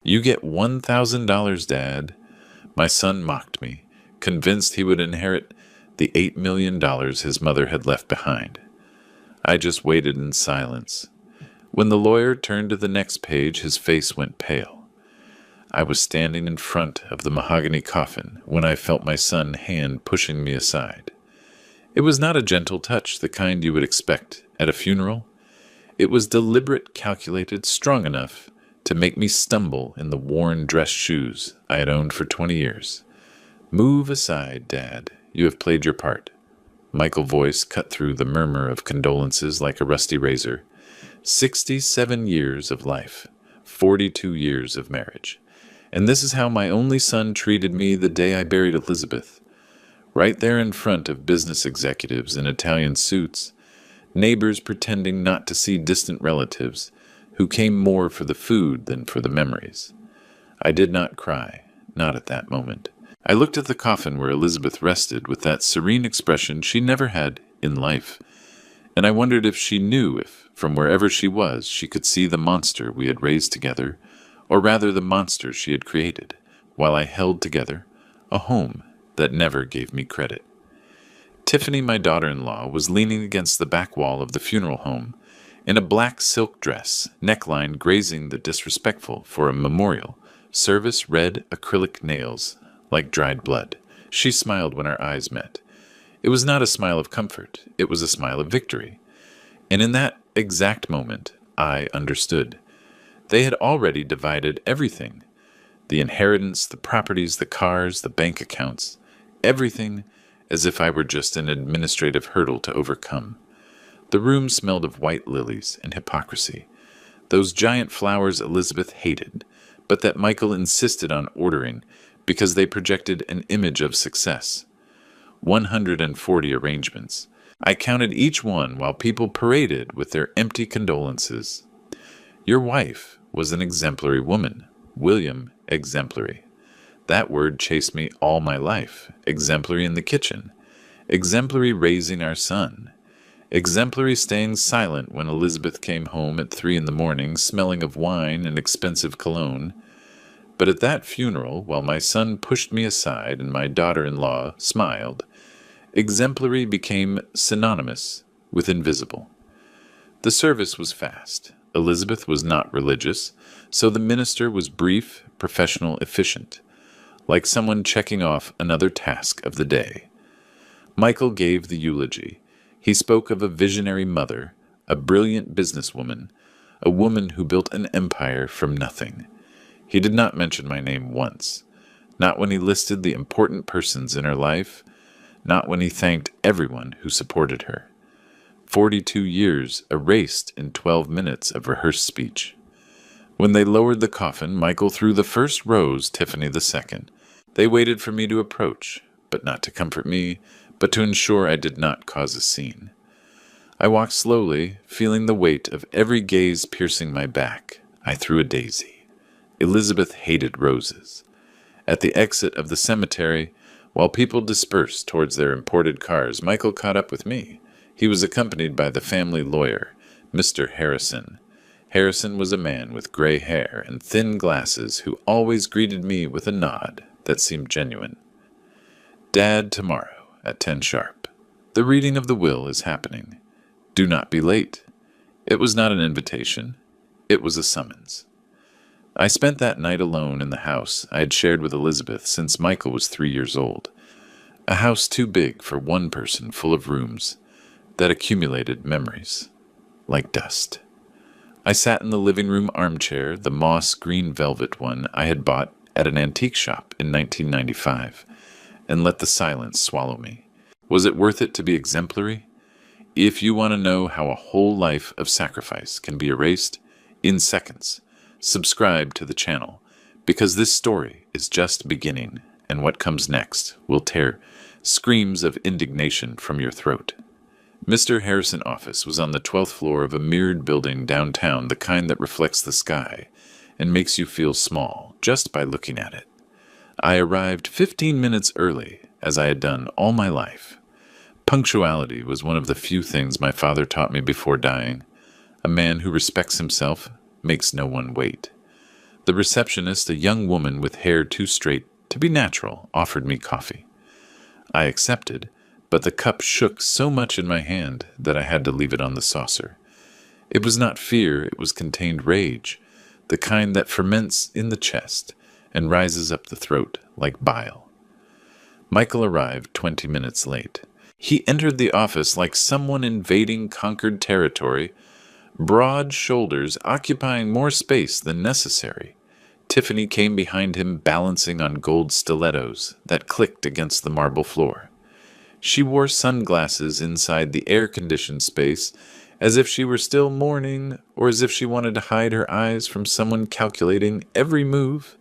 "You get $1,000, Dad." My son mocked me, convinced he would inherit the $8 million his mother had left behind. I just waited in silence. When the lawyer turned to the next page, his face went pale. I was standing in front of the mahogany coffin when I felt my son's hand pushing me aside. It was not a gentle touch, the kind you would expect at a funeral. It was deliberate, calculated, strong enough to make me stumble in the worn dress shoes I had owned for 20 years. "Move aside, Dad. You have played your part." Michael's voice cut through the murmur of condolences like a rusty razor. 67 years of life, 42 years of marriage. And this is how my only son treated me the day I buried Elizabeth. Right there in front of business executives in Italian suits, neighbors pretending not to see distant relatives who came more for the food than for the memories. I did not cry, not at that moment. I looked at the coffin where Elizabeth rested with that serene expression she never had in life, and I wondered if she knew if, from wherever she was, she could see the monster we had raised together, or rather the monster she had created, while I held together a home that never gave me credit. Tiffany, my daughter-in-law, was leaning against the back wall of the funeral home, in a black silk dress, neckline grazing the disrespectful for a memorial, service red acrylic nails like dried blood. She smiled when our eyes met. It was not a smile of comfort, it was a smile of victory. And in that exact moment, I understood. They had already divided everything. The inheritance, the properties, the cars, the bank accounts. Everything as if I were just an administrative hurdle to overcome. The room smelled of white lilies and hypocrisy. Those giant flowers Elizabeth hated, but that Michael insisted on ordering because they projected an image of success. 140 arrangements. I counted each one while people paraded with their empty condolences. Your wife was an exemplary woman. William, exemplary. That word chased me all my life. Exemplary in the kitchen. Exemplary raising our son. Exemplary staying silent when Elizabeth came home at 3 a.m, smelling of wine and expensive cologne. But at that funeral, while my son pushed me aside and my daughter-in-law smiled, exemplary became synonymous with invisible. The service was fast. Elizabeth was not religious, so the minister was brief, professional, efficient, like someone checking off another task of the day. Michael gave the eulogy. He spoke of a visionary mother, a brilliant businesswoman, a woman who built an empire from nothing. He did not mention my name once, not when he listed the important persons in her life, not when he thanked everyone who supported her. 42 years erased in 12 minutes of rehearsed speech. When they lowered the coffin, Michael threw the first rose, Tiffany the second. They waited for me to approach, but not to comfort me, but to ensure I did not cause a scene. I walked slowly, feeling the weight of every gaze piercing my back. I threw a daisy. Elizabeth hated roses. At the exit of the cemetery, while people dispersed towards their imported cars, Michael caught up with me. He was accompanied by the family lawyer, Mr. Harrison. Harrison was a man with gray hair and thin glasses who always greeted me with a nod that seemed genuine. "Dad, tomorrow at 10 sharp. The reading of the will is happening. Do not be late." It was not an invitation. It was a summons. I spent that night alone in the house I had shared with Elizabeth since Michael was 3 years old. A house too big for one person, full of rooms that accumulated memories, like dust. I sat in the living room armchair, the moss green velvet one I had bought at an antique shop in 1995, and let the silence swallow me. Was it worth it to be exemplary? If you want to know how a whole life of sacrifice can be erased in seconds, subscribe to the channel, because this story is just beginning, and what comes next will tear screams of indignation from your throat. Mr. Harrison's office was on the 12th floor of a mirrored building downtown, the kind that reflects the sky and makes you feel small just by looking at it. I arrived 15 minutes early, as I had done all my life. Punctuality was one of the few things my father taught me before dying. A man who respects himself makes no one wait. The receptionist, a young woman with hair too straight to be natural, offered me coffee. I accepted, but the cup shook so much in my hand that I had to leave it on the saucer. It was not fear, it was contained rage, the kind that ferments in the chest and rises up the throat like bile. Michael arrived 20 minutes late. He entered the office like someone invading conquered territory, broad shoulders occupying more space than necessary. Tiffany came behind him balancing on gold stilettos that clicked against the marble floor. She wore sunglasses inside the air-conditioned space as if she were still mourning or as if she wanted to hide her eyes from someone calculating every move.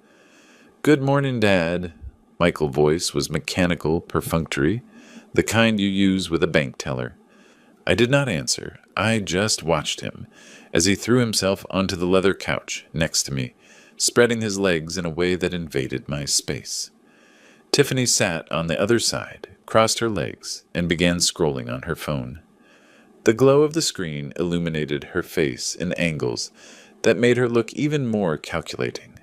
"Good morning, Dad." Michael's voice was mechanical, perfunctory, the kind you use with a bank teller. I did not answer. I just watched him as he threw himself onto the leather couch next to me, spreading his legs in a way that invaded my space. Tiffany sat on the other side, crossed her legs, and began scrolling on her phone. The glow of the screen illuminated her face in angles that made her look even more calculating.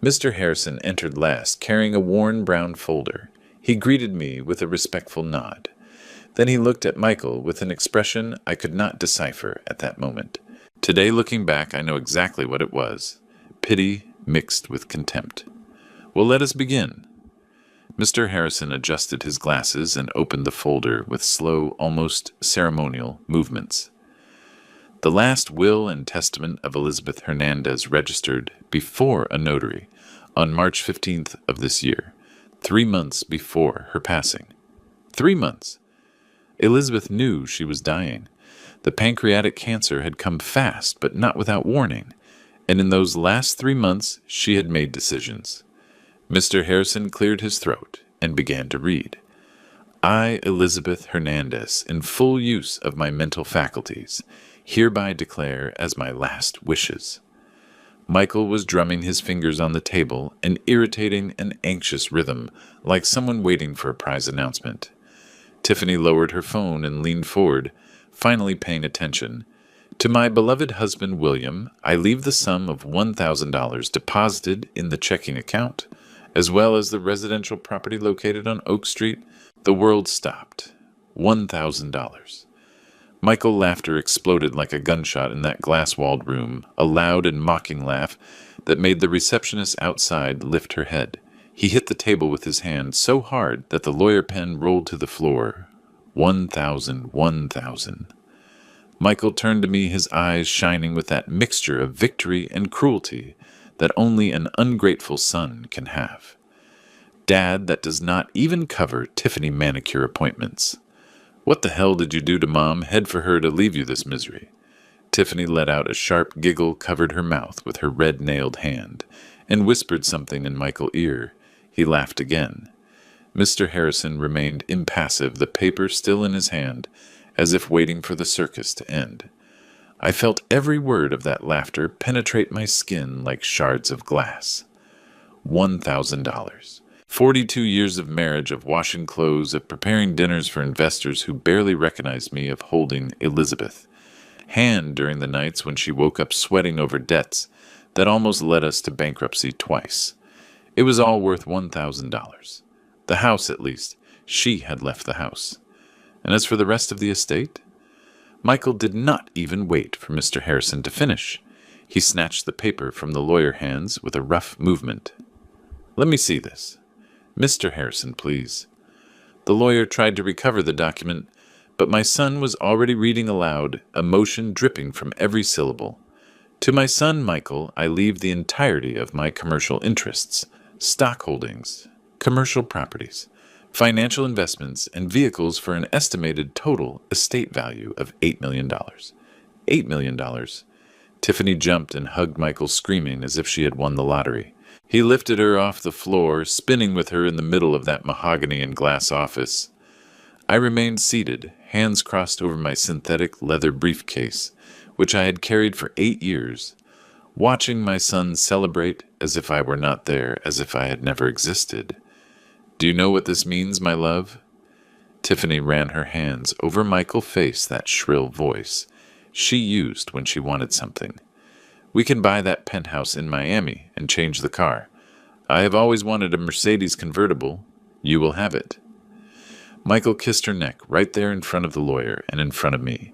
Mr. Harrison entered last, carrying a worn brown folder. He greeted me with a respectful nod. Then he looked at Michael with an expression I could not decipher at that moment. Today, looking back, I know exactly what it was. Pity mixed with contempt. "Well, let us begin." Mr. Harrison adjusted his glasses and opened the folder with slow, almost ceremonial movements. The last will and testament of Elizabeth Hernandez registered before a notary on March 15th of this year, 3 months before her passing. 3 months! Elizabeth knew she was dying. The pancreatic cancer had come fast, but not without warning, and in those last 3 months she had made decisions. Mr. Harrison cleared his throat and began to read. "I, Elizabeth Hernandez, in full use of my mental faculties, hereby declare as my last wishes." Michael was drumming his fingers on the table, an irritating and anxious rhythm, like someone waiting for a prize announcement. Tiffany lowered her phone and leaned forward, finally paying attention. "To my beloved husband, William, I leave the sum of $1,000 deposited in the checking account, as well as the residential property located on Oak Street." The world stopped. $1,000. Michael's laughter exploded like a gunshot in that glass-walled room, a loud and mocking laugh that made the receptionist outside lift her head. He hit the table with his hand so hard that the lawyer pen rolled to the floor. 1,000, 1,000. Michael turned to me, his eyes shining with that mixture of victory and cruelty that only an ungrateful son can have. Dad that does not even cover Tiffany manicure appointments. "What the hell did you do to Mom? Head for her to leave you this misery." Tiffany let out a sharp giggle, covered her mouth with her red-nailed hand, and whispered something in Michael's ear. He laughed again. Mr. Harrison remained impassive, the paper still in his hand, as if waiting for the circus to end. I felt every word of that laughter penetrate my skin like shards of glass. $1,000. 42 years of marriage, of washing clothes, of preparing dinners for investors who barely recognized me, of holding Elizabeth hand during the nights when she woke up sweating over debts that almost led us to bankruptcy twice. It was all worth $1,000. The house, at least. She had left the house. And as for the rest of the estate? Michael did not even wait for Mr. Harrison to finish. He snatched the paper from the lawyer's hands with a rough movement. "Let me see this. Mr. Harrison, please." The lawyer tried to recover the document, but my son was already reading aloud, emotion dripping from every syllable. "To my son, Michael, I leave the entirety of my commercial interests, stock holdings, commercial properties, financial investments, and vehicles for an estimated total estate value of $8 million. $8 million. Tiffany jumped and hugged Michael, screaming as if she had won the lottery. He lifted her off the floor, spinning with her in the middle of that mahogany and glass office. I remained seated, hands crossed over my synthetic leather briefcase, which I had carried for 8 years, watching my son celebrate as if I were not there, as if I had never existed. "Do you know what this means, my love?" Tiffany ran her hands over Michael's face, that shrill voice she used when she wanted something. We can buy that penthouse in Miami and change the car. I have always wanted a Mercedes convertible. You will have it." Michael kissed her neck right there in front of the lawyer and in front of me.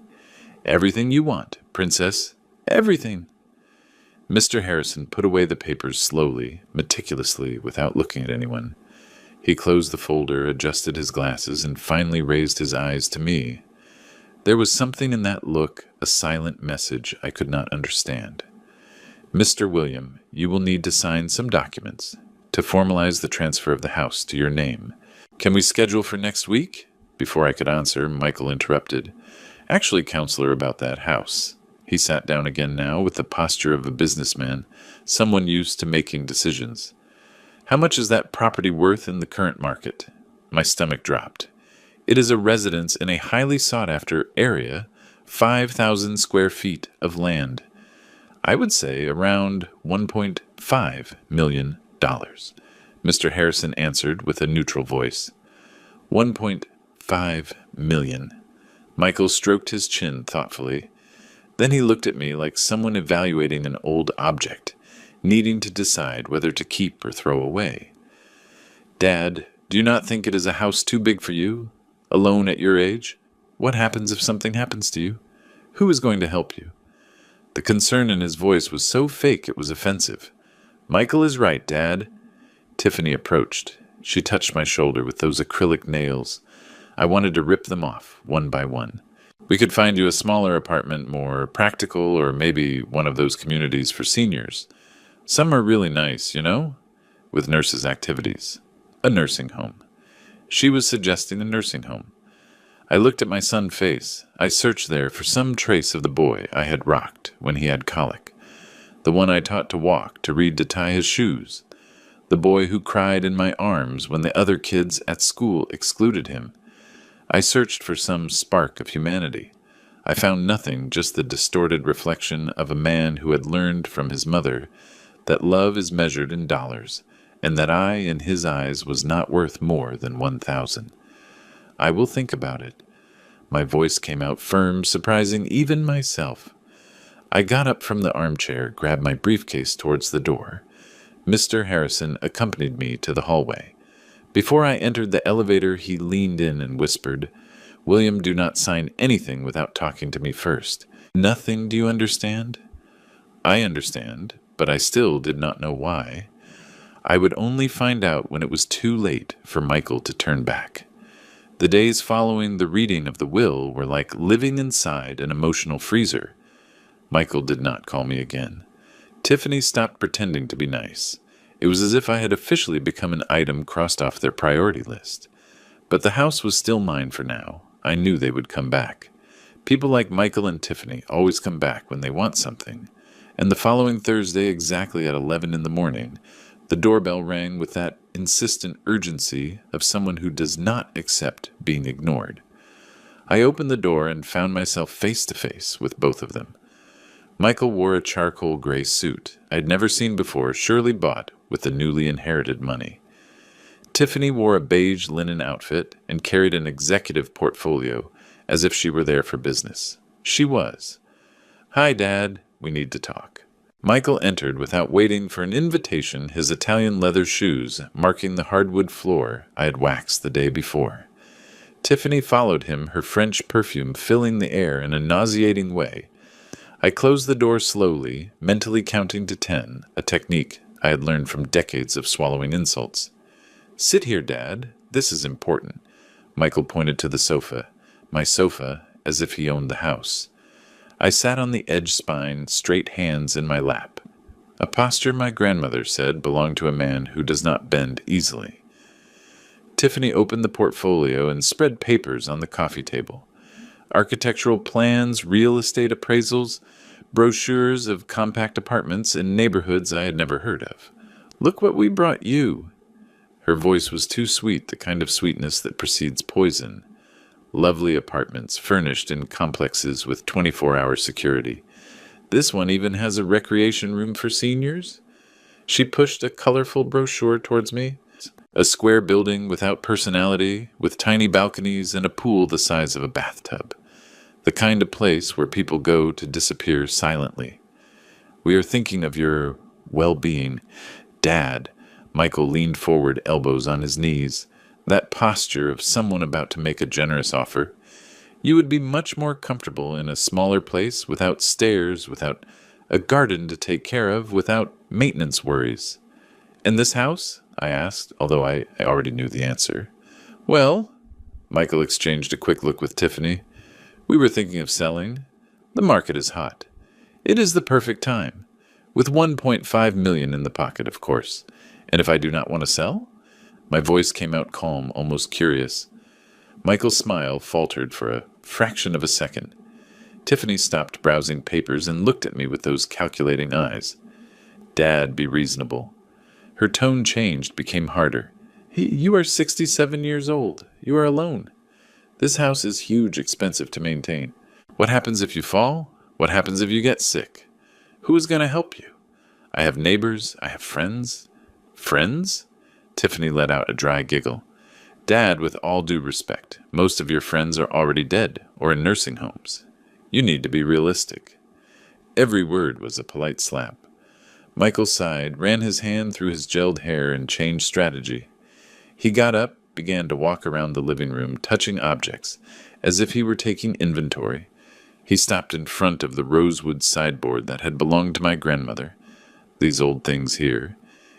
"Everything you want, princess. Everything." Mr. Harrison put away the papers slowly, meticulously, without looking at anyone. He closed the folder, adjusted his glasses, and finally raised his eyes to me. There was something in that look, a silent message I could not understand. "Mr. William, you will need to sign some documents to formalize the transfer of the house to your name. Can we schedule for next week?" Before I could answer, Michael interrupted. "Actually, counselor, about that house." He sat down again now with the posture of a businessman, someone used to making decisions. "How much is that property worth in the current market?" My stomach dropped. "It is a residence in a highly sought-after area, 5,000 square feet of land. I would say around $1.5 million. Mr. Harrison answered with a neutral voice. $1.5 million. Michael stroked his chin thoughtfully. Then he looked at me like someone evaluating an old object, needing to decide whether to keep or throw away. "Dad, do you not think it is a house too big for you? Alone at your age? What happens if something happens to you? Who is going to help you?" The concern in his voice was so fake it was offensive. "Michael is right, Dad." Tiffany approached. She touched my shoulder with those acrylic nails. I wanted to rip them off, one by one. "We could find you a smaller apartment, more practical, or maybe one of those communities for seniors. Some are really nice, you know, with nurses' activities. A nursing home." She was suggesting a nursing home. I looked at my son's face. I searched there for some trace of the boy I had rocked when he had colic. The one I taught to walk, to read, to tie his shoes. The boy who cried in my arms when the other kids at school excluded him. I searched for some spark of humanity. I found nothing, just the distorted reflection of a man who had learned from his mother that love is measured in dollars, and that I, in his eyes, was not worth more than 1,000. "I will think about it." My voice came out firm, surprising even myself. I got up from the armchair, grabbed my briefcase towards the door. Mr. Harrison accompanied me to the hallway. Before I entered the elevator, he leaned in and whispered, "William, do not sign anything without talking to me first. Nothing, do you understand?" I understand, but I still did not know why. I would only find out when it was too late for Michael to turn back. The days following the reading of the will were like living inside an emotional freezer. Michael did not call me again. Tiffany stopped pretending to be nice. It was as if I had officially become an item crossed off their priority list. But the house was still mine for now. I knew they would come back. People like Michael and Tiffany always come back when they want something. And the following Thursday, exactly at 11 in the morning, the doorbell rang with that insistent urgency of someone who does not accept being ignored. I opened the door and found myself face to face with both of them. Michael wore a charcoal gray suit I had never seen before, surely bought with the newly inherited money. Tiffany wore a beige linen outfit and carried an executive portfolio as if she were there for business. She was. "Hi, Dad. We need to talk." Michael entered without waiting for an invitation, his Italian leather shoes marking the hardwood floor I had waxed the day before. Tiffany followed him, her French perfume filling the air in a nauseating way. I closed the door slowly, mentally counting to 10, a technique I had learned from decades of swallowing insults. "Sit here, Dad. This is important." Michael pointed to the sofa, my sofa, as if he owned the house. I sat on the edge spine, straight hands in my lap. A posture my grandmother said belonged to a man who does not bend easily. Tiffany opened the portfolio and spread papers on the coffee table. Architectural plans, real estate appraisals, brochures of compact apartments in neighborhoods I had never heard of. "Look what we brought you." Her voice was too sweet, the kind of sweetness that precedes poison. Lovely apartments, furnished in complexes with 24-hour security. This one even has a recreation room for seniors. She pushed a colorful brochure towards me. A square building without personality, with tiny balconies and a pool the size of a bathtub. The kind of place where people go to disappear silently. We are thinking of your well-being. Dad. Michael leaned forward, elbows on his knees. That posture of someone about to make a generous offer. You would be much more comfortable in a smaller place, without stairs, without a garden to take care of, without maintenance worries. "And this house?" I asked, although I already knew the answer. "Well," Michael exchanged a quick look with Tiffany, "we were thinking of selling. The market is hot. It is the perfect time. With 1.5 million in the pocket, of course. And if I do not want to sell?" My voice came out calm, almost curious. Michael's smile faltered for a fraction of a second. Tiffany stopped browsing papers and looked at me with those calculating eyes. "Dad, be reasonable." Her tone changed, became harder. You are 67 years old. You are alone. This house is huge, expensive to maintain. What happens if you fall? What happens if you get sick? Who is going to help you? I have neighbors. I have friends. Friends? Tiffany let out a dry giggle. "Dad, with all due respect, most of your friends are already dead or in nursing homes. You need to be realistic." Every word was a polite slap. Michael sighed, ran his hand through his gelled hair, and changed strategy. He got up, began to walk around the living room, touching objects, as if he were taking inventory. He stopped in front of the rosewood sideboard that had belonged to my grandmother. These old things here.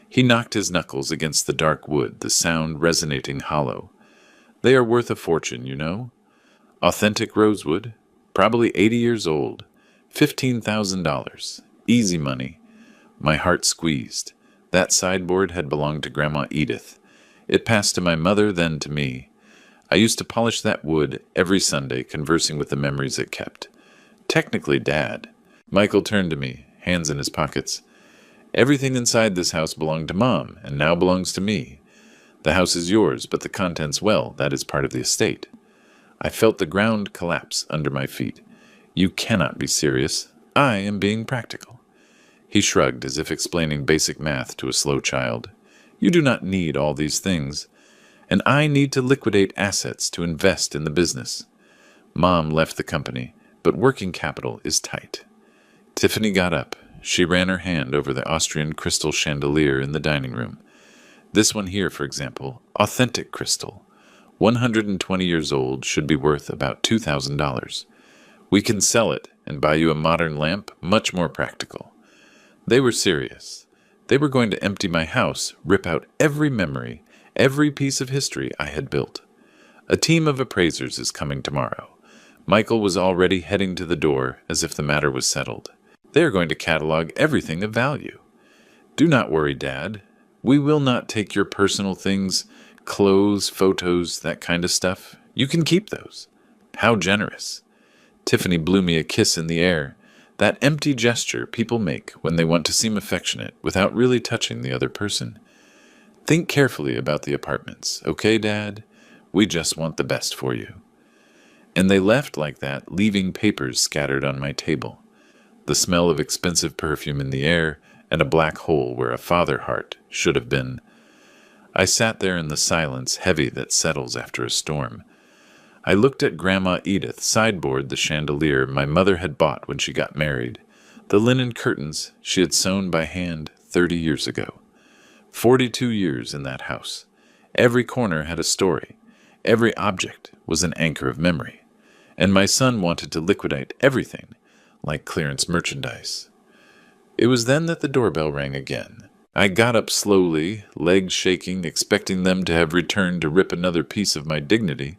He knocked his knuckles against the dark wood, the sound resonating hollow. "They are worth a fortune, you know. Authentic rosewood, probably 80 years old, $15,000. Easy money." My heart squeezed. That sideboard had belonged to Grandma Edith. It passed to my mother, then to me. I used to polish that wood every Sunday, conversing with the memories it kept. Technically, Dad. Michael turned to me, hands in his pockets. "Everything inside this house belonged to Mom, and now belongs to me. The house is yours, but the contents, well, that is part of the estate." I felt the ground collapse under my feet. "You cannot be serious. I am being practical." He shrugged, as if explaining basic math to a slow child. "You do not need all these things, and I need to liquidate assets to invest in the business. Mom left the company, but working capital is tight." Tiffany got up. She ran her hand over the Austrian crystal chandelier in the dining room. "This one here, for example, authentic crystal. 120 years old, should be worth about $2,000. We can sell it and buy you a modern lamp, much more practical." They were serious. They were going to empty my house, rip out every memory, every piece of history I had built. "A team of appraisers is coming tomorrow." Michael was already heading to the door, as if the matter was settled. "They are going to catalog everything of value. Do not worry, Dad. We will not take your personal things, clothes, photos, that kind of stuff. You can keep those." How generous. Tiffany blew me a kiss in the air. That empty gesture people make when they want to seem affectionate without really touching the other person. "Think carefully about the apartments, okay, Dad? We just want the best for you." And they left like that, leaving papers scattered on my table. The smell of expensive perfume in the air, and a black hole where a father heart should have been. I sat there in the silence heavy that settles after a storm. I looked at Grandma Edith sideboard the chandelier my mother had bought when she got married, the linen curtains she had sewn by hand 30 years ago. 42 years in that house. Every corner had a story. Every object was an anchor of memory. And my son wanted to liquidate everything, like clearance merchandise. It was then that the doorbell rang again. I got up slowly, legs shaking, expecting them to have returned to rip another piece of my dignity.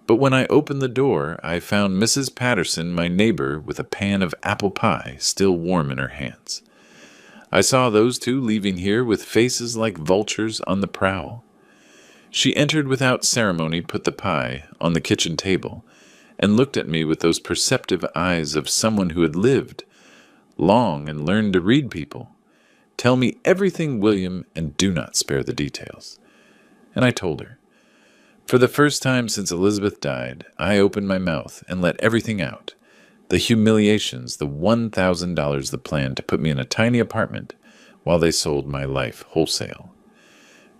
But when I opened the door, I found Mrs. Patterson, my neighbor, with a pan of apple pie still warm in her hands. I saw those two leaving here with faces like vultures on the prowl. She entered without ceremony, put the pie on the kitchen table, and looked at me with those perceptive eyes of someone who had lived long and learned to read people. "Tell me everything, William, and do not spare the details." And I told her. For the first time since Elizabeth died, I opened my mouth and let everything out. The humiliations, the $1,000 the plan to put me in a tiny apartment while they sold my life wholesale.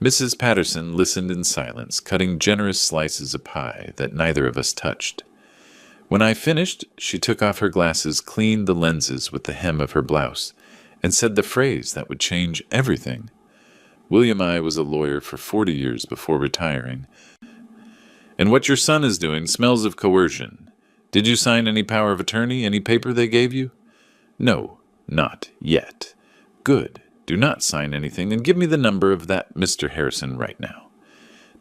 Mrs. Patterson listened in silence, cutting generous slices of pie that neither of us touched. When I finished, she took off her glasses, cleaned the lenses with the hem of her blouse, and said the phrase that would change everything. William I was a lawyer for 40 years before retiring. And what your son is doing smells of coercion. Did you sign any power of attorney, any paper they gave you? No, not yet. Good. Do not sign anything, and give me the number of that Mr. Harrison right now.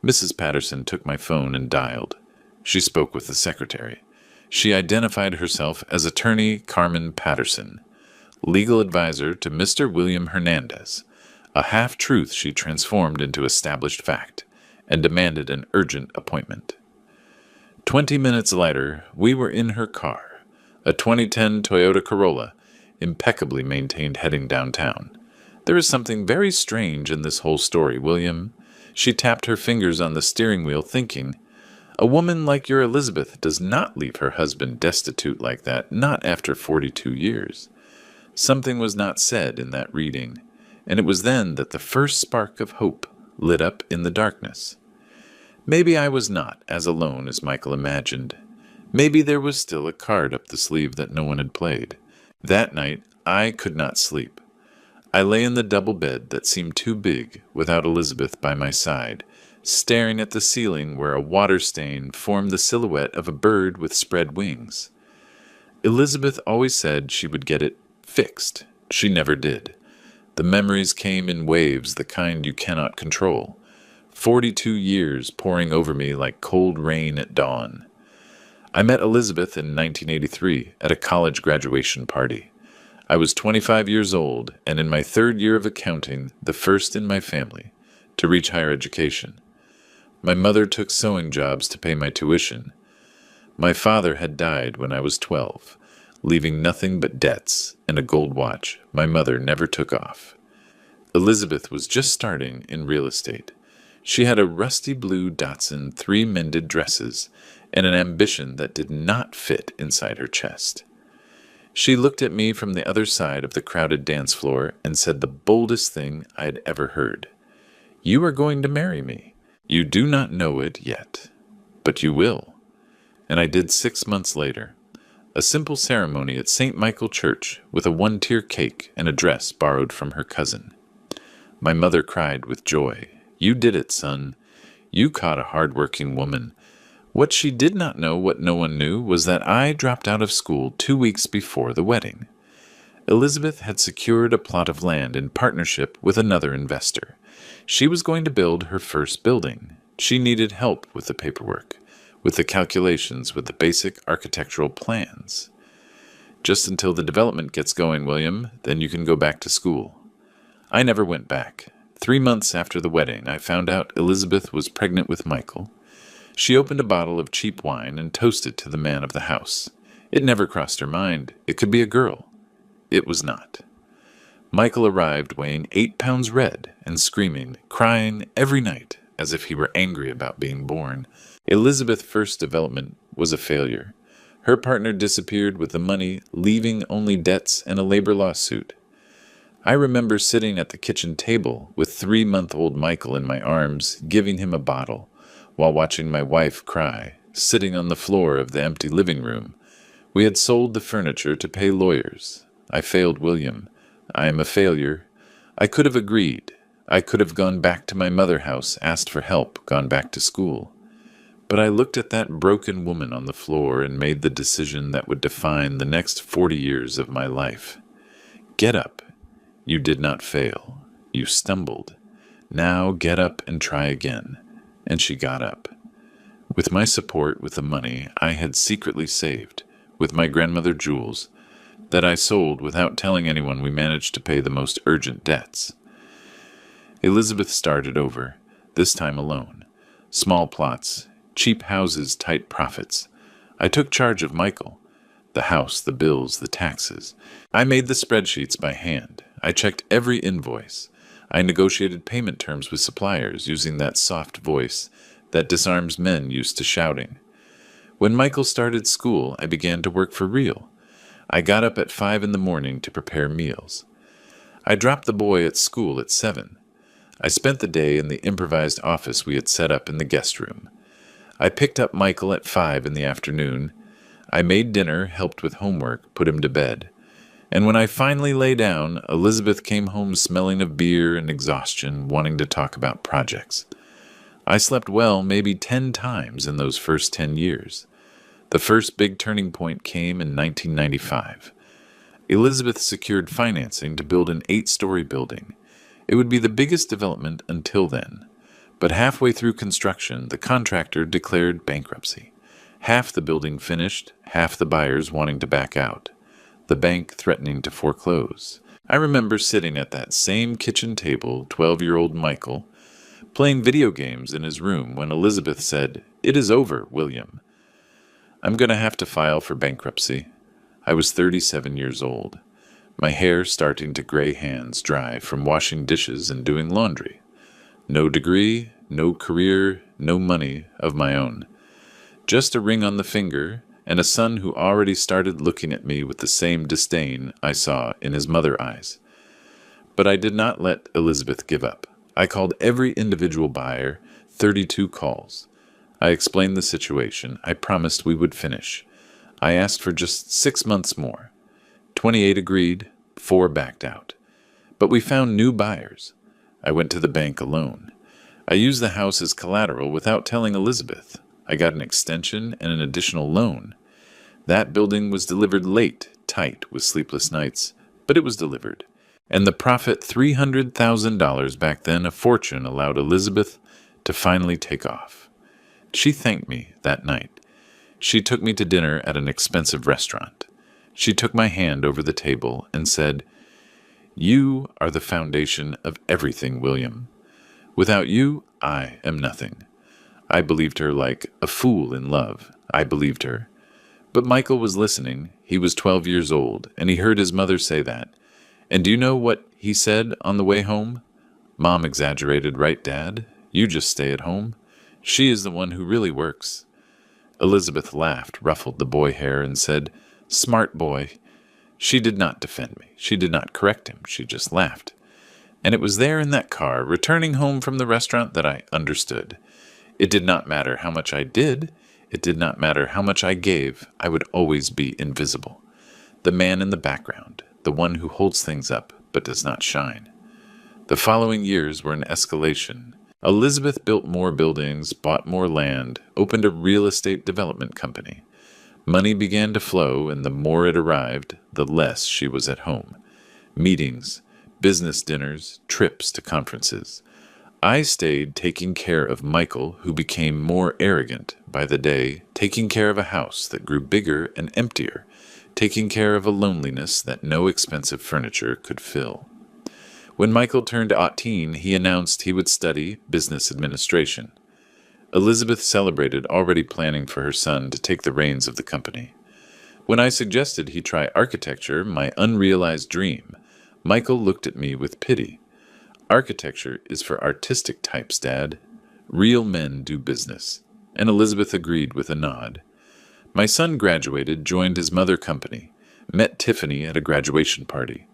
Mrs. Patterson took my phone and dialed. She spoke with the secretary. She identified herself as Attorney Carmen Patterson, legal advisor to Mr. William Hernandez. A half-truth she transformed into established fact, and demanded an urgent appointment. 20 minutes later, we were in her car, a 2010 Toyota Corolla, impeccably maintained, heading downtown. There is something very strange in this whole story, William. She tapped her fingers on the steering wheel, thinking, a woman like your Elizabeth does not leave her husband destitute like that, not after 42 years. Something was not said in that reading, and it was then that the first spark of hope lit up in the darkness. Maybe I was not as alone as Michael imagined. Maybe there was still a card up the sleeve that no one had played. That night, I could not sleep. I lay in the double bed that seemed too big without Elizabeth by my side, staring at the ceiling where a water stain formed the silhouette of a bird with spread wings. Elizabeth always said she would get it fixed. She never did. The memories came in waves, the kind you cannot control. 42 years pouring over me like cold rain at dawn. I met Elizabeth in 1983 at a college graduation party. I was 25 years old and in my third year of accounting, the first in my family, to reach higher education. My mother took sewing jobs to pay my tuition. My father had died when I was 12, leaving nothing but debts and a gold watch my mother never took off. Elizabeth was just starting in real estate. She had a rusty blue Datsun 3 mended dresses and an ambition that did not fit inside her chest. She looked at me from the other side of the crowded dance floor and said the boldest thing I had ever heard. You are going to marry me. You do not know it yet, but you will. And I did 6 months later. A simple ceremony at St. Michael Church with a 1-tier cake and a dress borrowed from her cousin. My mother cried with joy. You did it, son. You caught a hard-working woman. What she did not know, what no one knew, was that I dropped out of school 2 weeks before the wedding. Elizabeth had secured a plot of land in partnership with another investor. She was going to build her first building. She needed help with the paperwork, with the calculations, with the basic architectural plans. Just until the development gets going, William, then you can go back to school. I never went back. 3 months after the wedding, I found out Elizabeth was pregnant with Michael. She opened a bottle of cheap wine and toasted to the man of the house. It never crossed her mind. It could be a girl. It was not. Michael arrived weighing 8 pounds red and screaming, crying every night as if he were angry about being born. Elizabeth's first development was a failure. Her partner disappeared with the money, leaving only debts and a labor lawsuit. I remember sitting at the kitchen table with 3-month-old Michael in my arms, giving him a bottle, while watching my wife cry, sitting on the floor of the empty living room. We had sold the furniture to pay lawyers. I failed William. I am a failure. I could have agreed. I could have gone back to my mother house, asked for help, gone back to school. But I looked at that broken woman on the floor and made the decision that would define the next 40 years of my life. Get up. You did not fail. You stumbled. Now get up and try again. And she got up. With my support, with the money I had secretly saved, with my grandmother jewels, that I sold without telling anyone, we managed to pay the most urgent debts. Elizabeth started over, this time alone. Small plots, cheap houses, tight profits. I took charge of Michael. The house, the bills, the taxes. I made the spreadsheets by hand. I checked every invoice. I negotiated payment terms with suppliers using that soft voice that disarms men used to shouting. When Michael started school, I began to work for real. I got up at 5 in the morning to prepare meals. I dropped the boy at school at 7. I spent the day in the improvised office we had set up in the guest room. I picked up Michael at 5 in the afternoon. I made dinner, helped with homework, put him to bed. And when I finally lay down, Elizabeth came home smelling of beer and exhaustion, wanting to talk about projects. I slept well maybe 10 times in those first 10 years. The first big turning point came in 1995. Elizabeth secured financing to build an 8-story building. It would be the biggest development until then. But halfway through construction, the contractor declared bankruptcy. Half the building finished, half the buyers wanting to back out. The bank threatening to foreclose. I remember sitting at that same kitchen table, 12-year-old Michael, playing video games in his room when Elizabeth said, "It is over, William. I'm going to have to file for bankruptcy." I was 37 years old, my hair starting to gray hands dry from washing dishes and doing laundry. No degree, no career, no money of my own. Just a ring on the finger and a son who already started looking at me with the same disdain I saw in his mother eyes. But I did not let Elizabeth give up. I called every individual buyer, 32 calls. I explained the situation. I promised we would finish. I asked for just 6 months more. 28 agreed, 4 backed out. But we found new buyers. I went to the bank alone. I used the house as collateral without telling Elizabeth. I got an extension and an additional loan. That building was delivered late, tight, with sleepless nights, but it was delivered. And the profit, $300,000 back then, a fortune, allowed Elizabeth to finally take off. She thanked me that night. She took me to dinner at an expensive restaurant. She took my hand over the table and said, "You are the foundation of everything, William. Without you, I am nothing." I believed her like a fool in love. I believed her. But Michael was listening. He was 12 years old, and he heard his mother say that. And do you know what he said on the way home? "Mom exaggerated, right, Dad? You just stay at home. She is the one who really works." Elizabeth laughed, ruffled the boy hair, and said, "Smart boy." She did not defend me. She did not correct him. She just laughed. And it was there in that car, returning home from the restaurant, that I understood. It did not matter how much I did. It did not matter how much I gave. I would always be invisible. The man in the background, the one who holds things up but does not shine. The following years were an escalation. Elizabeth built more buildings, bought more land, opened a real estate development company. Money began to flow, and the more it arrived, the less she was at home. Meetings, business dinners, trips to conferences. I stayed taking care of Michael, who became more arrogant by the day, taking care of a house that grew bigger and emptier, taking care of a loneliness that no expensive furniture could fill. When Michael turned 18, he announced he would study business administration. Elizabeth celebrated, already planning for her son to take the reins of the company. When I suggested he try architecture, my unrealized dream, Michael looked at me with pity. "Architecture is for artistic types, Dad. Real men do business." And Elizabeth agreed with a nod. My son graduated, joined his mother company, met Tiffany at a graduation party.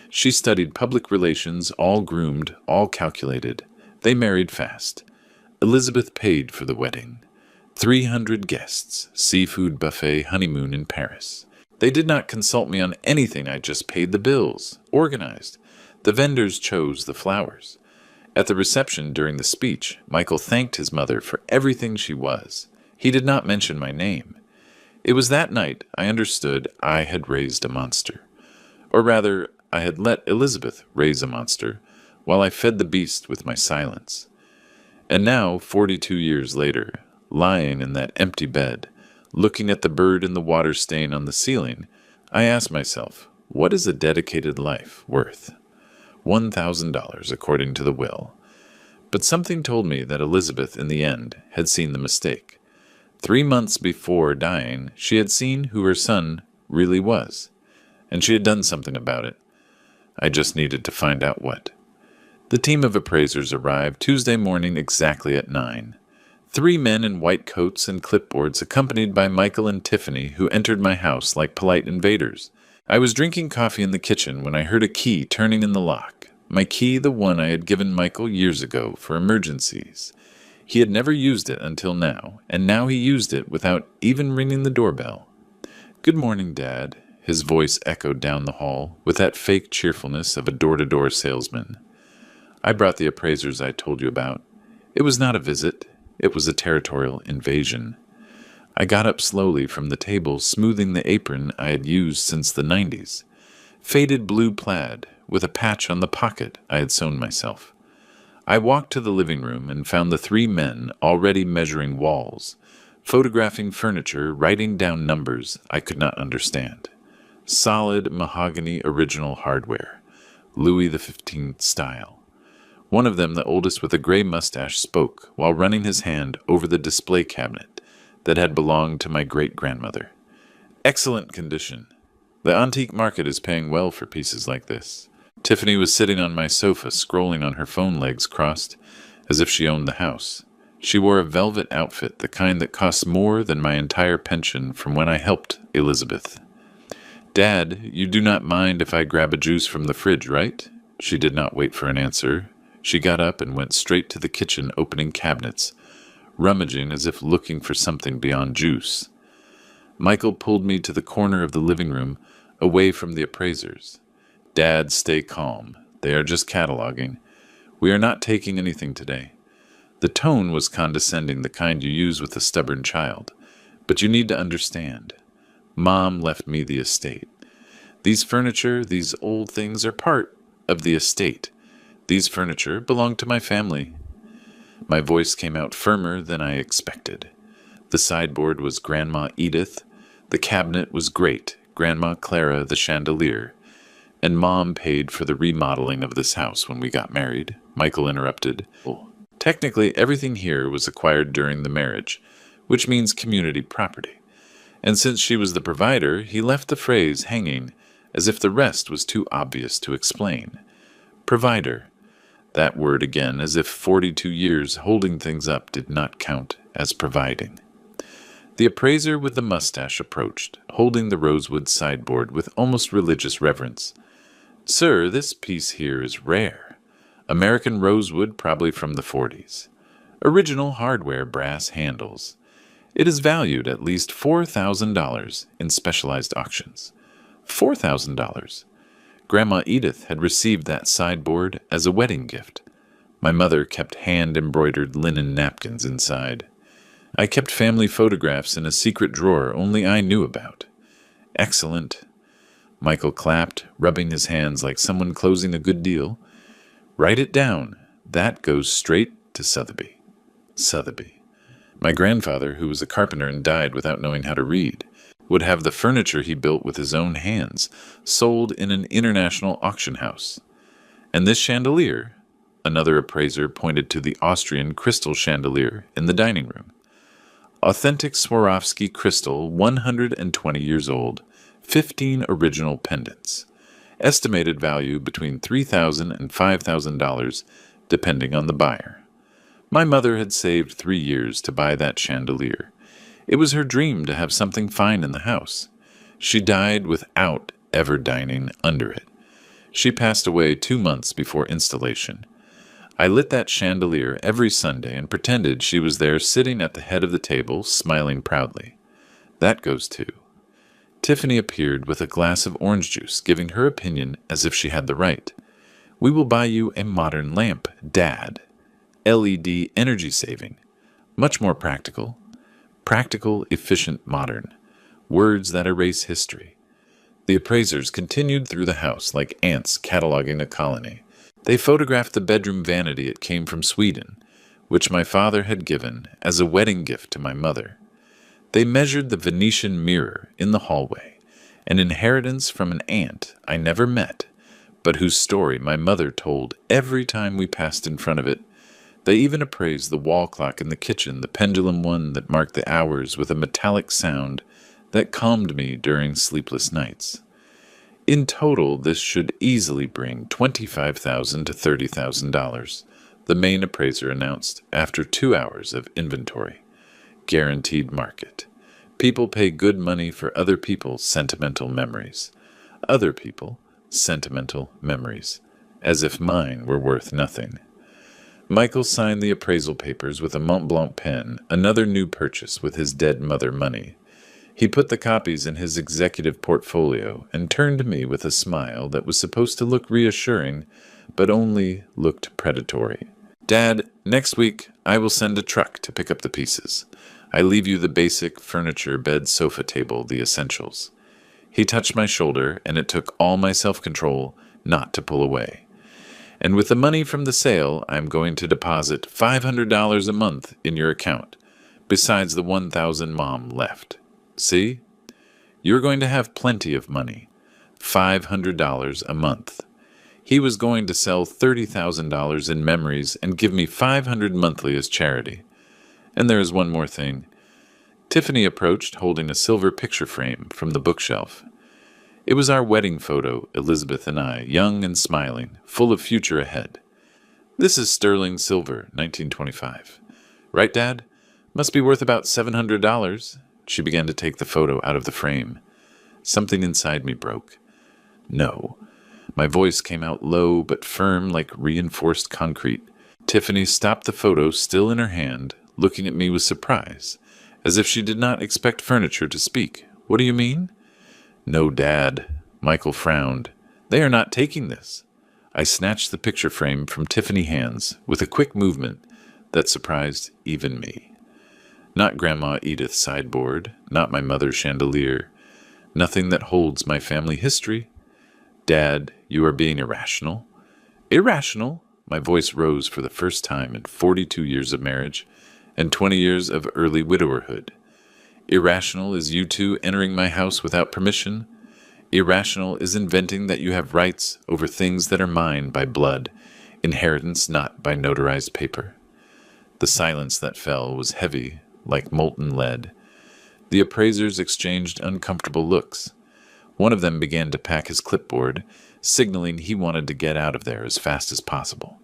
She studied public relations, all groomed, all calculated. They married fast. Elizabeth paid for the wedding. 300 guests, seafood buffet, honeymoon in Paris. They did not consult me on anything. I just paid the bills, organized. The vendors chose the flowers. At the reception during the speech, Michael thanked his mother for everything she was. He did not mention my name. It was that night I understood I had raised a monster. Or rather, I had let Elizabeth raise a monster, while I fed the beast with my silence. And now, 42 years later, lying in that empty bed, looking at the bird and the water stain on the ceiling, I ask myself, what is a dedicated life worth? $1,000, according to the will. But something told me that Elizabeth, in the end, had seen the mistake. 3 months before dying, she had seen who her son really was, and she had done something about it. I just needed to find out what. The team of appraisers arrived Tuesday morning exactly at 9. 3 men in white coats and clipboards, accompanied by Michael and Tiffany, who entered my house like polite invaders. I was drinking coffee in the kitchen when I heard a key turning in the lock. My key, the one I had given Michael years ago for emergencies. He had never used it until now, and now he used it without even ringing the doorbell. "Good morning, Dad." His voice echoed down the hall with that fake cheerfulness of a door-to-door salesman. I brought the appraisers I told you about. It was not a visit. It was a territorial invasion. I got up slowly from the table, smoothing the apron I had used since the 90s. Faded blue plaid, with a patch on the pocket I had sewn myself. I walked to the living room and found the three men already measuring walls, photographing furniture, writing down numbers I could not understand. Solid mahogany original hardware, Louis XV style. One of them, the oldest with a gray mustache, spoke while running his hand over the display cabinet that had belonged to my great-grandmother. Excellent condition. The antique market is paying well for pieces like this. Tiffany was sitting on my sofa, scrolling on her phone, legs crossed, as if she owned the house. She wore a velvet outfit, the kind that costs more than my entire pension from when I helped Elizabeth. "Dad, you do not mind if I grab a juice from the fridge, right?" She did not wait for an answer. She got up and went straight to the kitchen, opening cabinets, rummaging as if looking for something beyond juice. Michael pulled me to the corner of the living room, away from the appraisers. "Dad, stay calm. They are just cataloging. We are not taking anything today." The tone was condescending, the kind you use with a stubborn child. "But you need to understand. Mom left me the estate. These furniture, these old things are part of the estate. These furniture belong to my family." My voice came out firmer than I expected. The sideboard was Grandma Edith. The cabinet was great, Grandma Clara the chandelier. "And Mom paid for the remodeling of this house when we got married," Michael interrupted. "Technically, everything here was acquired during the marriage, which means community property. And since she was the provider, he left the phrase hanging, as if the rest was too obvious to explain. Provider. That word again, as if 42 years holding things up did not count as providing. The appraiser with the mustache approached, holding the rosewood sideboard with almost religious reverence. "Sir, this piece here is rare. American rosewood, probably from the 40s. Original hardware brass handles. It is valued at least $4,000 in specialized auctions." $4,000. Grandma Edith had received that sideboard as a wedding gift. My mother kept hand-embroidered linen napkins inside. I kept family photographs in a secret drawer only I knew about. "Excellent." Michael clapped, rubbing his hands like someone closing a good deal. "Write it down. That goes straight to Sotheby." Sotheby. My grandfather, who was a carpenter and died without knowing how to read, would have the furniture he built with his own hands sold in an international auction house. And this chandelier, another appraiser pointed to the Austrian crystal chandelier in the dining room. Authentic Swarovski crystal, 120 years old, 15 original pendants. Estimated value between $3,000 and $5,000, depending on the buyer. My mother had saved 3 years to buy that chandelier. It was her dream to have something fine in the house. She died without ever dining under it. She passed away 2 months before installation. I lit that chandelier every Sunday and pretended she was there sitting at the head of the table, smiling proudly. That goes too. Tiffany appeared with a glass of orange juice, giving her opinion as if she had the right. "We will buy you a modern lamp, Dad. LED energy saving. Much more practical. Practical, efficient, modern. Words that erase history." The appraisers continued through the house like ants cataloging a colony. They photographed the bedroom vanity. It came from Sweden, which my father had given as a wedding gift to my mother. They measured the Venetian mirror in the hallway, an inheritance from an aunt I never met, but whose story my mother told every time we passed in front of it. They even appraised the wall clock in the kitchen, the pendulum one that marked the hours with a metallic sound that calmed me during sleepless nights. In total, this should easily bring $25,000 to $30,000, the main appraiser announced after 2 hours of inventory. Guaranteed market. People pay good money for other people's sentimental memories. Other people, sentimental memories. As if mine were worth nothing. Michael signed the appraisal papers with a Mont Blanc pen, another new purchase with his dead mother money. He put the copies in his executive portfolio and turned to me with a smile that was supposed to look reassuring, but only looked predatory. Dad, next week I will send a truck to pick up the pieces. I leave you the basic furniture, bed, sofa, table, the essentials. He touched my shoulder, and it took all my self-control not to pull away. And with the money from the sale, I'm going to deposit $500 a month in your account, besides the $1,000 Mom left. See? You're going to have plenty of money. $500 a month. He was going to sell $30,000 in memories and give me $500 monthly as charity. And there is one more thing. Tiffany approached, holding a silver picture frame from the bookshelf. It was our wedding photo, Elizabeth and I, young and smiling, full of future ahead. This is sterling silver, 1925. Right, Dad? Must be worth about $700. She began to take the photo out of the frame. Something inside me broke. No. My voice came out low but firm like reinforced concrete. Tiffany stopped the photo still in her hand, looking at me with surprise, as if she did not expect furniture to speak. What do you mean? No, Dad. Michael frowned. They are not taking this. I snatched the picture frame from Tiffany's hands with a quick movement that surprised even me. Not Grandma Edith's sideboard, not my mother's chandelier, nothing that holds my family history. Dad, you are being irrational. Irrational? My voice rose for the first time in 42 years of marriage and 20 years of early widowerhood. Irrational is you two entering my house without permission. Irrational is inventing that you have rights over things that are mine by blood, inheritance not by notarized paper. The silence that fell was heavy, like molten lead. The appraisers exchanged uncomfortable looks. One of them began to pack his clipboard, signaling he wanted to get out of there as fast as possible.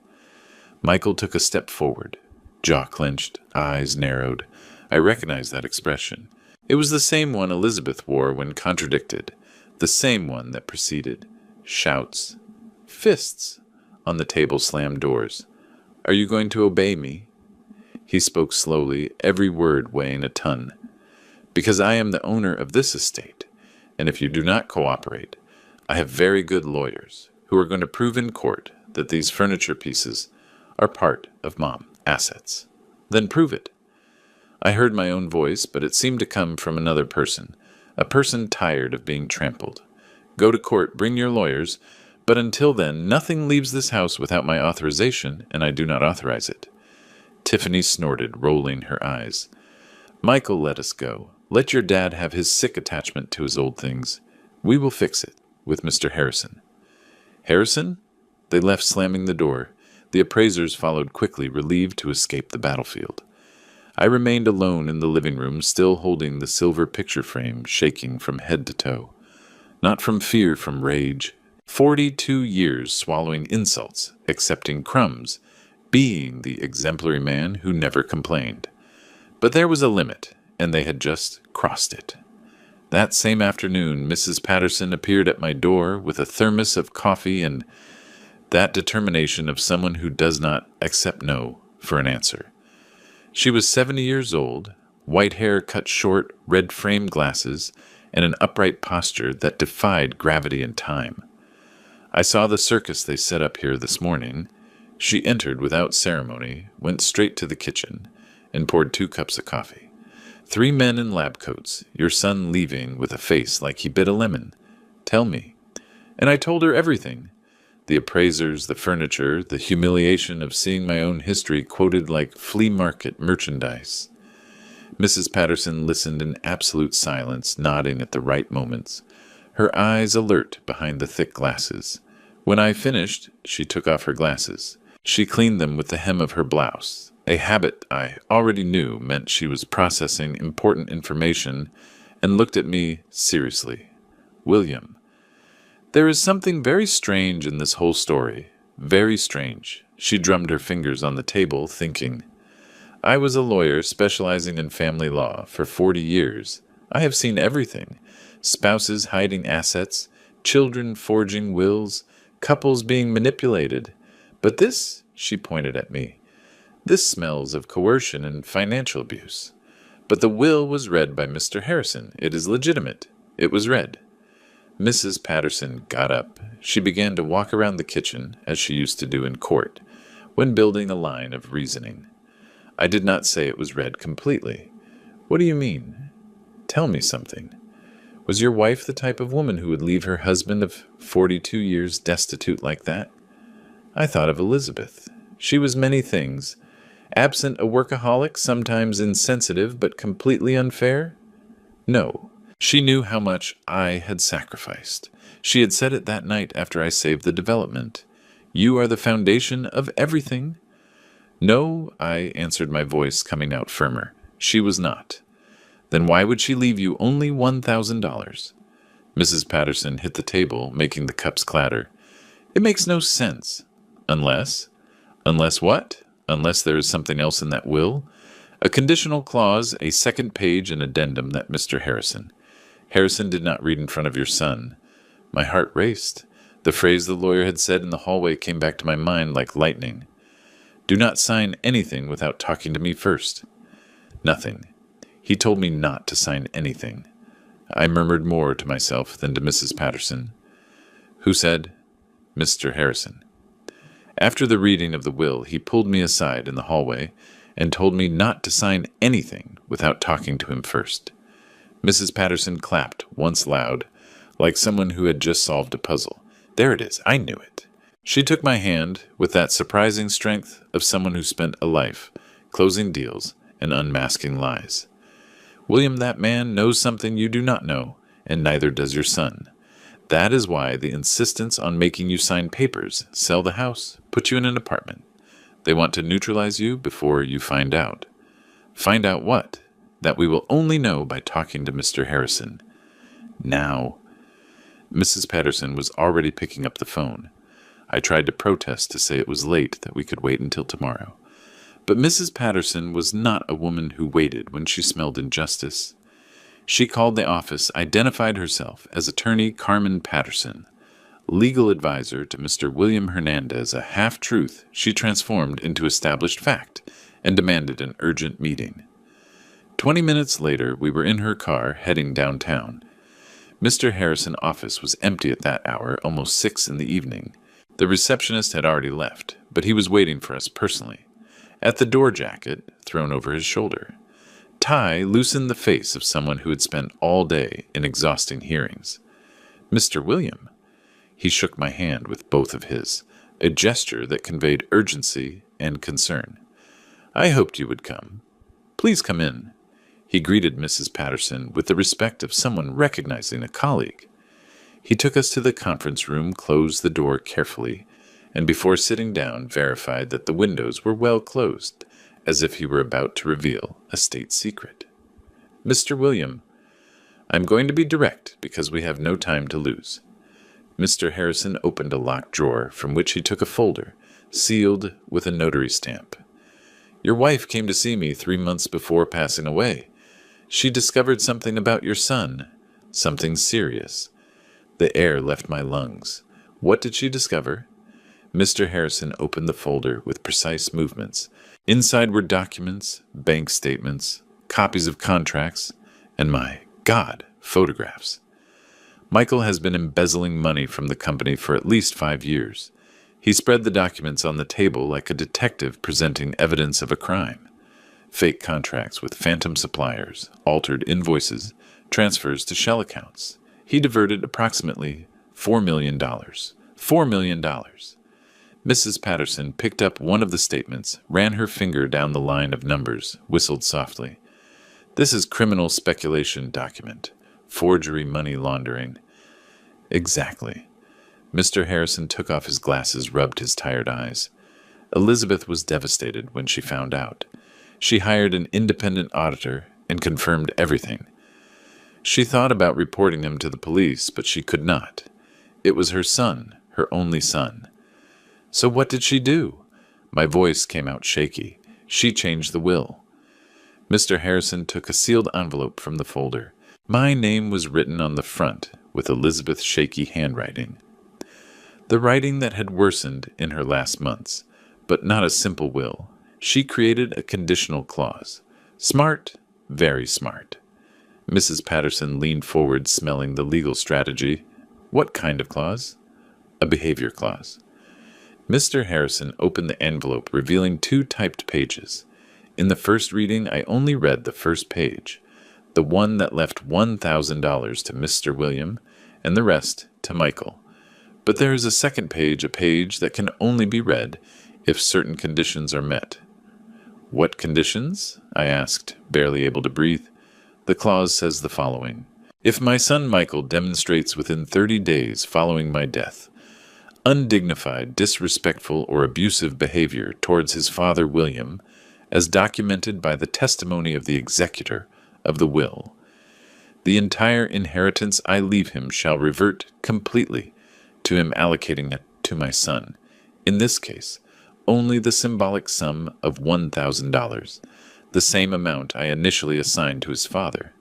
Michael took a step forward, jaw clenched, eyes narrowed. I recognized that expression. It was the same one Elizabeth wore when contradicted, the same one that preceded shouts, fists on the table-slammed doors. Are you going to obey me? He spoke slowly, every word weighing a ton. Because I am the owner of this estate, and if you do not cooperate, I have very good lawyers who are going to prove in court that these furniture pieces are part of Mom's assets. Then prove it. I heard my own voice, but it seemed to come from another person, a person tired of being trampled. Go to court, bring your lawyers, but until then, nothing leaves this house without my authorization, and I do not authorize it. Tiffany snorted, rolling her eyes. Michael, let us go. Let your dad have his sick attachment to his old things. We will fix it with Mr. Harrison. Harrison? They left, slamming the door. The appraisers followed quickly, relieved to escape the battlefield. I remained alone in the living room, still holding the silver picture frame, shaking from head to toe. Not from fear, from rage. 42 years swallowing insults, accepting crumbs, being the exemplary man who never complained. But there was a limit, and they had just crossed it. That same afternoon, Mrs. Patterson appeared at my door with a thermos of coffee and that determination of someone who does not accept no for an answer. She was 70 years old, white hair cut short, red-framed glasses, and an upright posture that defied gravity and time. I saw the circus they set up here this morning. She entered without ceremony, went straight to the kitchen, and poured 2 cups of coffee. 3 men in lab coats, your son leaving with a face like he bit a lemon. Tell me. And I told her everything. The appraisers, the furniture, the humiliation of seeing my own history quoted like flea market merchandise. Mrs. Patterson listened in absolute silence, nodding at the right moments, her eyes alert behind the thick glasses. When I finished, she took off her glasses. She cleaned them with the hem of her blouse. A habit I already knew meant she was processing important information, and looked at me seriously. William, there is something very strange in this whole story. Very strange. She drummed her fingers on the table, thinking. I was a lawyer specializing in family law for 40 years. I have seen everything. Spouses hiding assets, children forging wills, couples being manipulated. But this, she pointed at me, this smells of coercion and financial abuse. But the will was read by Mr. Harrison. It is legitimate. It was read. Mrs. Patterson got up. She began to walk around the kitchen, as she used to do in court, when building a line of reasoning. I did not say it was read completely. What do you mean? Tell me something. Was your wife the type of woman who would leave her husband of 42 years destitute like that? I thought of Elizabeth. She was many things. Absent a workaholic, sometimes insensitive, but completely unfair? No. She knew how much I had sacrificed. She had said it that night after I saved the development. You are the foundation of everything. No, I answered, my voice coming out firmer. She was not. Then why would she leave you only $1,000? Mrs. Patterson hit the table, making the cups clatter. It makes no sense. Unless? Unless what? Unless there is something else in that will? A conditional clause, a second page, an addendum that Mr. Harrison did not read in front of your son. My heart raced. The phrase the lawyer had said in the hallway came back to my mind like lightning. Do not sign anything without talking to me first. Nothing. He told me not to sign anything. I murmured more to myself than to Mrs. Patterson, who said, Mr. Harrison. After the reading of the will, he pulled me aside in the hallway and told me not to sign anything without talking to him first. Mrs. Patterson clapped once loud, like someone who had just solved a puzzle. There it is. I knew it. She took my hand with that surprising strength of someone who spent a life closing deals and unmasking lies. William, that man knows something you do not know, and neither does your son. That is why the insistence on making you sign papers, sell the house, put you in an apartment. They want to neutralize you before you find out. Find out what? That we will only know by talking to Mr. Harrison. Now. Mrs. Patterson was already picking up the phone. I tried to protest to say it was late, that we could wait until tomorrow. But Mrs. Patterson was not a woman who waited when she smelled injustice. She called the office, identified herself as Attorney Carmen Patterson, legal advisor to Mr. William Hernandez, a half-truth she transformed into established fact, and demanded an urgent meeting. 20 minutes later, we were in her car, heading downtown. Mr. Harrison's office was empty at that hour, almost 6 in the evening. The receptionist had already left, but he was waiting for us personally, at the door jacket thrown over his shoulder. Tie loosened the face of someone who had spent all day in exhausting hearings. Mr. William. He shook my hand with both of his, a gesture that conveyed urgency and concern. I hoped you would come. Please come in. He greeted Mrs. Patterson with the respect of someone recognizing a colleague. He took us to the conference room, closed the door carefully, and before sitting down verified that the windows were well closed, as if he were about to reveal a state secret. Mr. William, I'm going to be direct because we have no time to lose. Mr. Harrison opened a locked drawer from which he took a folder, sealed with a notary stamp. Your wife came to see me 3 months before passing away. She discovered something about your son, something serious. The air left my lungs. What did she discover? Mr. Harrison opened the folder with precise movements. Inside were documents, bank statements, copies of contracts, and my God, photographs. Michael has been embezzling money from the company for at least 5 years. He spread the documents on the table like a detective presenting evidence of a crime. Fake contracts with phantom suppliers, altered invoices, transfers to shell accounts. He diverted approximately $4 million. $4 million. Mrs. Patterson picked up one of the statements, ran her finger down the line of numbers, whistled softly. This is criminal speculation document. Forgery, money laundering. Exactly. Mr. Harrison took off his glasses, rubbed his tired eyes. Elizabeth was devastated when she found out. She hired an independent auditor and confirmed everything. She thought about reporting him to the police, but she could not. It was her son, her only son. So what did she do? My voice came out shaky. She changed the will. Mr. Harrison took a sealed envelope from the folder. My name was written on the front with Elizabeth's shaky handwriting. The writing that had worsened in her last months, but not a simple will. She created a conditional clause. Smart, Very smart. Mrs. Patterson leaned forward, smelling the legal strategy. What kind of clause? A behavior clause. Mr. Harrison opened the envelope, revealing 2 typed pages. In the first reading, I only read the first page, the one that left $1,000 to Mr. William, and the rest to Michael. But there is a second page, a page that can only be read if certain conditions are met. What conditions? I asked, barely able to breathe. The clause says the following. If my son Michael demonstrates within 30 days following my death undignified, disrespectful, or abusive behavior towards his father William, as documented by the testimony of the executor of the will, the entire inheritance I leave him shall revert completely to him, allocating it to my son. In this case, only the symbolic sum of $1,000, the same amount I initially assigned to his father.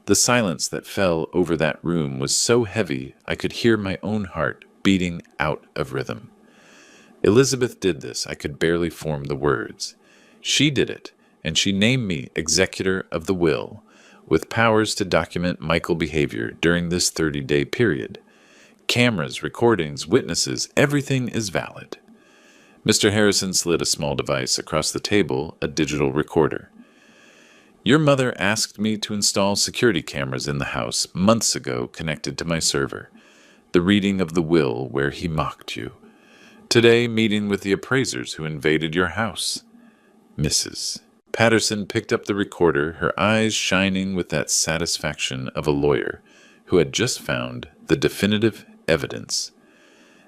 The silence that fell over that room was so heavy I could hear my own heart beating out of rhythm. Elizabeth did this. I could barely form the words. She did it, and she named me executor of the will, with powers to document Michael behavior during this 30-day period. Cameras, recordings, witnesses, everything is valid. Mr. Harrison slid a small device across the table, a digital recorder. Your mother asked me to install security cameras in the house months ago connected to my server. The reading of the will where he mocked you. Today, meeting with the appraisers who invaded your house. Mrs. Patterson picked up the recorder, her eyes shining with that satisfaction of a lawyer who had just found the definitive evidence.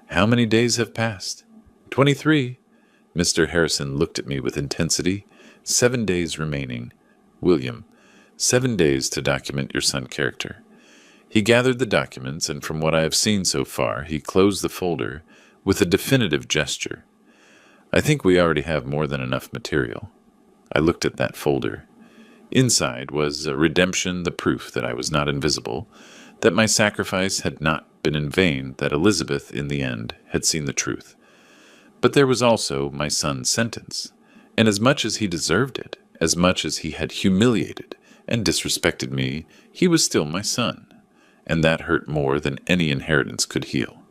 How many days have passed? 23. Mr. Harrison looked at me with intensity. 7 days remaining. William, 7 days to document your son character. He gathered the documents, and from what I have seen so far, he closed the folder with a definitive gesture. I think we already have more than enough material. I looked at that folder. Inside was a redemption, the proof that I was not invisible, that my sacrifice had not been in vain, that Elizabeth, in the end, had seen the truth. But there was also my son's sentence, and as much as he deserved it, as much as he had humiliated and disrespected me, he was still my son, and that hurt more than any inheritance could heal.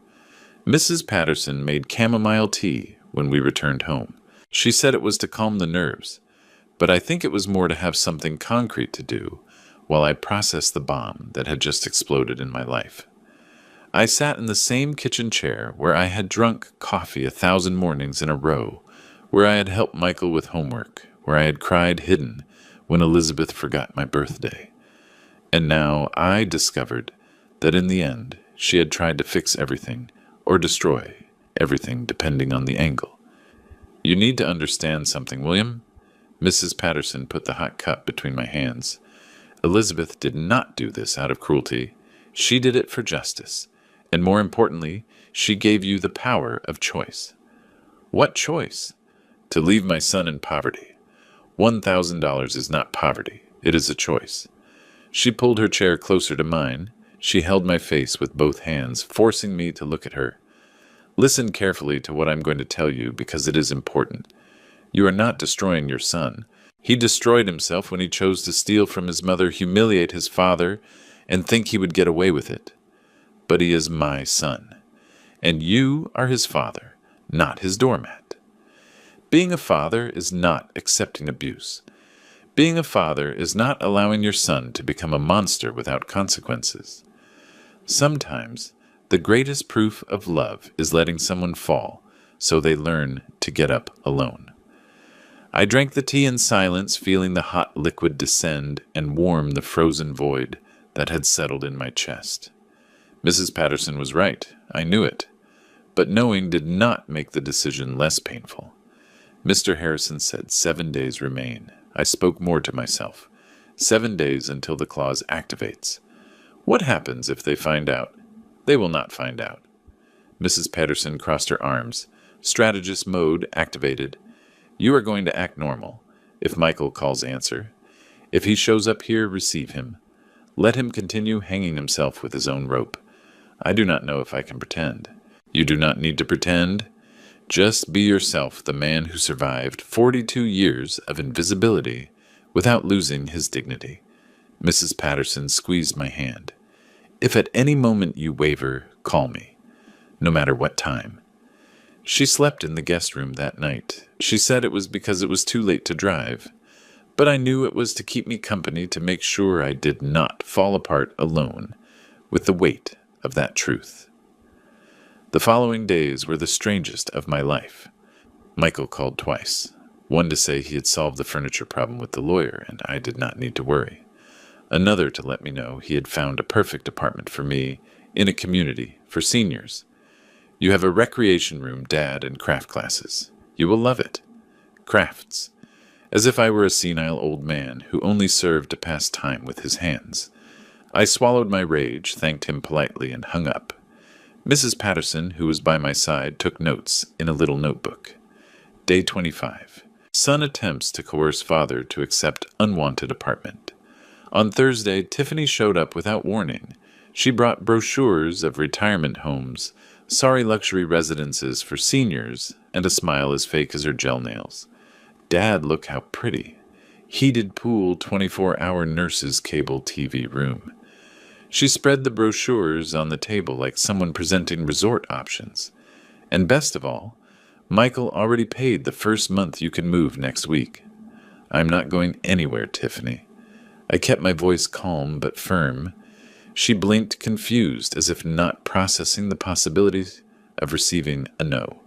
Mrs. Patterson made chamomile tea when we returned home. She said it was to calm the nerves, but I think it was more to have something concrete to do while I processed the bomb that had just exploded in my life. I sat in the same kitchen chair where I had drunk coffee 1,000 mornings in a row, where I had helped Michael with homework, where I had cried hidden when Elizabeth forgot my birthday. And now I discovered that in the end she had tried to fix everything, or destroy everything depending on the angle. You need to understand something, William. Mrs. Patterson put the hot cup between my hands. Elizabeth did not do this out of cruelty. She did it for justice. And more importantly, she gave you the power of choice. What choice? To leave my son in poverty. $1,000 is not poverty. It is a choice. She pulled her chair closer to mine. She held my face with both hands, forcing me to look at her. Listen carefully to what I'm going to tell you, because it is important. You are not destroying your son. He destroyed himself when he chose to steal from his mother, humiliate his father, and think he would get away with it. But he is my son, and you are his father, not his doormat. Being a father is not accepting abuse. Being a father is not allowing your son to become a monster without consequences. Sometimes, the greatest proof of love is letting someone fall so they learn to get up alone. I drank the tea in silence, feeling the hot liquid descend and warm the frozen void that had settled in my chest. Mrs. Patterson was right. I knew it. But knowing did not make the decision less painful. Mr. Harrison said 7 days remain. I spoke more to myself. 7 days until the clause activates. What happens if they find out? They will not find out. Mrs. Patterson crossed her arms. Strategist mode activated. You are going to act normal. If Michael calls answer. If he shows up here, receive him. Let him continue hanging himself with his own rope. I do not know if I can pretend. You do not need to pretend. Just be yourself, the man who survived 42 years of invisibility without losing his dignity. Mrs. Patterson squeezed my hand. If at any moment you waver, call me, no matter what time. She slept in the guest room that night. She said it was because it was too late to drive, but I knew it was to keep me company to make sure I did not fall apart alone with the weight of that truth. The following days were the strangest of my life. Michael called twice, one to say he had solved the furniture problem with the lawyer and I did not need to worry, another to let me know he had found a perfect apartment for me in a community for seniors. You have a recreation room, Dad, and craft classes. You will love it. Crafts. As if I were a senile old man who only served to pass time with his hands. I swallowed my rage, thanked him politely, and hung up. Mrs. Patterson, who was by my side, took notes in a little notebook. Day 25. Son attempts to coerce father to accept unwanted apartment. On Thursday, Tiffany showed up without warning. She brought brochures of retirement homes, sorry luxury residences for seniors, and a smile as fake as her gel nails. Dad, look how pretty. Heated pool, 24-hour nurse's cable TV room. She spread the brochures on the table like someone presenting resort options. And best of all, Michael already paid the first month you can move next week. I'm not going anywhere, Tiffany. I kept my voice calm but firm. She blinked confused as if not processing the possibilities of receiving a no.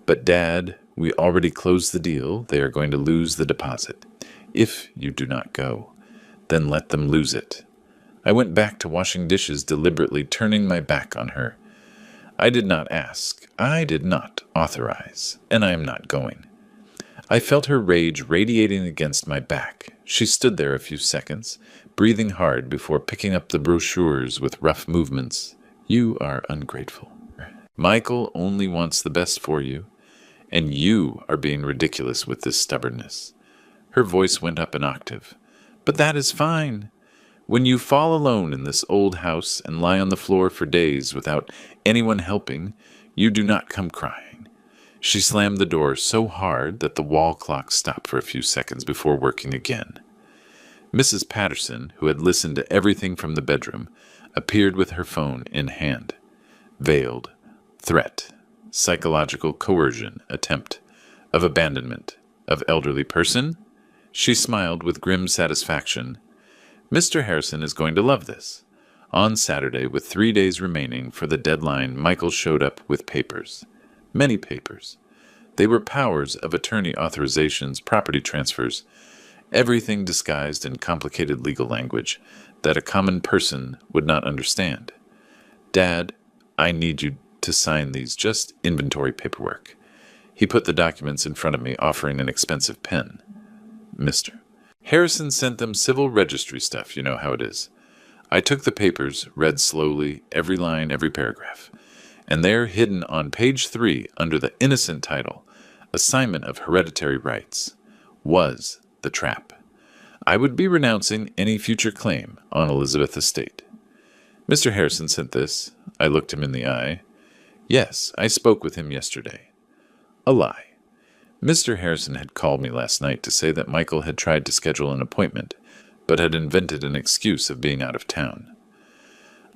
But Dad, we already closed the deal. They are going to lose the deposit. If you do not go, then let them lose it. I went back to washing dishes, deliberately turning my back on her. I did not ask. I did not authorize. And I am not going. I felt her rage radiating against my back. She stood there a few seconds, breathing hard before picking up the brochures with rough movements. You are ungrateful. Michael only wants the best for you, and you are being ridiculous with this stubbornness. Her voice went up an octave. But that is fine. When you fall alone in this old house and lie on the floor for days without anyone helping, you do not come crying. She slammed the door so hard that the wall clock stopped for a few seconds before working again. Mrs. Patterson, who had listened to everything from the bedroom, appeared with her phone in hand. Veiled. Threat. Psychological coercion. Attempt. Of abandonment. Of elderly person? She smiled with grim satisfaction. Mr. Harrison is going to love this. On Saturday, with 3 days remaining for the deadline, Michael showed up with papers. Many papers. They were powers of attorney authorizations, property transfers, everything disguised in complicated legal language that a common person would not understand. Dad, I need you to sign these, just inventory paperwork. He put the documents in front of me, offering an expensive pen. Mr. Harrison sent them civil registry stuff, you know how it is. I took the papers, read slowly, every line, every paragraph. And there, hidden on page 3, under the innocent title, Assignment of Hereditary Rights, was the trap. I would be renouncing any future claim on Elizabeth Estate. Mr. Harrison sent this. I looked him in the eye. Yes, I spoke with him yesterday. A lie. Mr. Harrison had called me last night to say that Michael had tried to schedule an appointment, but had invented an excuse of being out of town.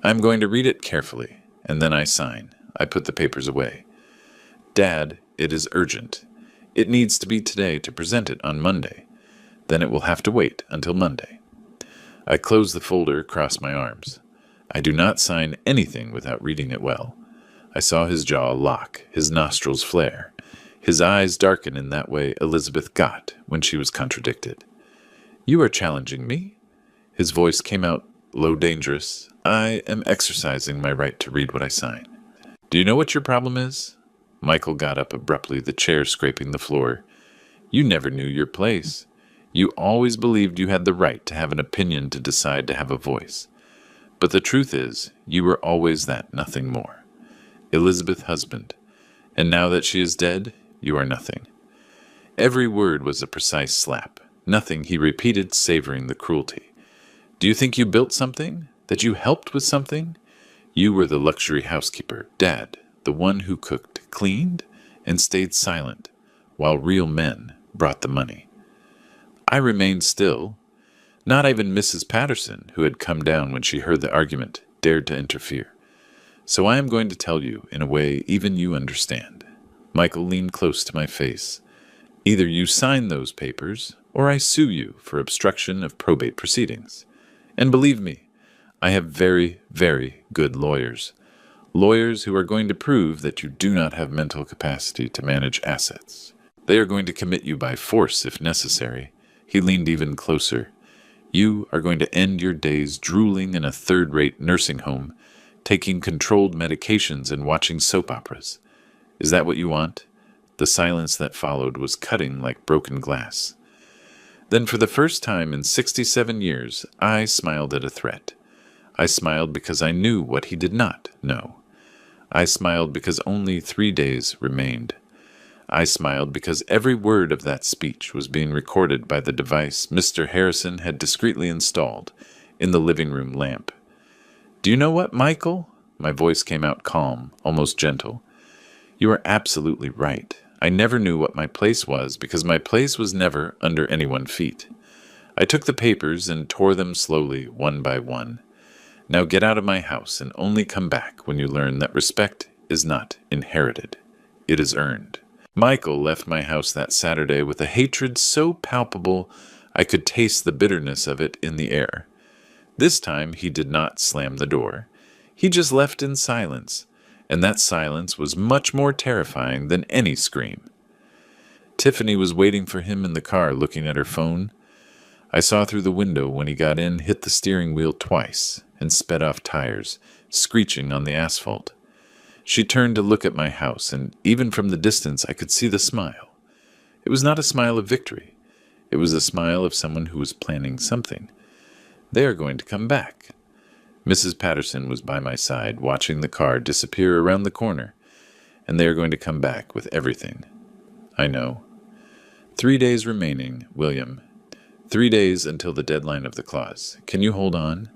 I'm going to read it carefully, and then I sign. I put the papers away. Dad, it is urgent. It needs to be today to present it on Monday. Then it will have to wait until Monday. I closed the folder, crossed my arms. I do not sign anything without reading it well. I saw his jaw lock, his nostrils flare. His eyes darken in that way Elizabeth got when she was contradicted. You are challenging me? His voice came out low, dangerous. I am exercising my right to read what I sign. Do you know what your problem is? Michael got up abruptly, the chair scraping the floor. You never knew your place. You always believed you had the right to have an opinion, to decide to have a voice. But the truth is, you were always that, nothing more. Elizabeth husband. And now that she is dead, you are nothing. Every word was a precise slap. Nothing, he repeated, savoring the cruelty. Do you think you built something? That you helped with something? You were the luxury housekeeper, Dad, the one who cooked, cleaned, and stayed silent, while real men brought the money. I remained still. Not even Mrs. Patterson, who had come down when she heard the argument, dared to interfere. So I am going to tell you in a way even you understand. Michael leaned close to my face. Either you sign those papers, or I sue you for obstruction of probate proceedings. And believe me, I have very, very good lawyers. Lawyers who are going to prove that you do not have mental capacity to manage assets. They are going to commit you by force if necessary. He leaned even closer. You are going to end your days drooling in a third-rate nursing home, taking controlled medications and watching soap operas. Is that what you want? The silence that followed was cutting like broken glass. Then for the first time in 67 years, I smiled at a threat. I smiled because I knew what he did not know. I smiled because only 3 days remained. I smiled because every word of that speech was being recorded by the device Mr. Harrison had discreetly installed in the living room lamp. Do you know what, Michael? My voice came out calm, almost gentle. You are absolutely right. I never knew what my place was because my place was never under anyone's feet. I took the papers and tore them slowly, one by one. Now get out of my house and only come back when you learn that respect is not inherited. It is earned. Michael left my house that Saturday with a hatred so palpable I could taste the bitterness of it in the air. This time he did not slam the door. He just left in silence, and that silence was much more terrifying than any scream. Tiffany was waiting for him in the car looking at her phone. I saw through the window when he got in, hit the steering wheel twice, and sped off tires, screeching on the asphalt. She turned to look at my house, and even from the distance I could see the smile. It was not a smile of victory. It was a smile of someone who was planning something. They are going to come back. Mrs. Patterson was by my side, watching the car disappear around the corner, and they are going to come back with everything. I know. 3 days remaining, William. 3 days until the deadline of the clause. Can you hold on?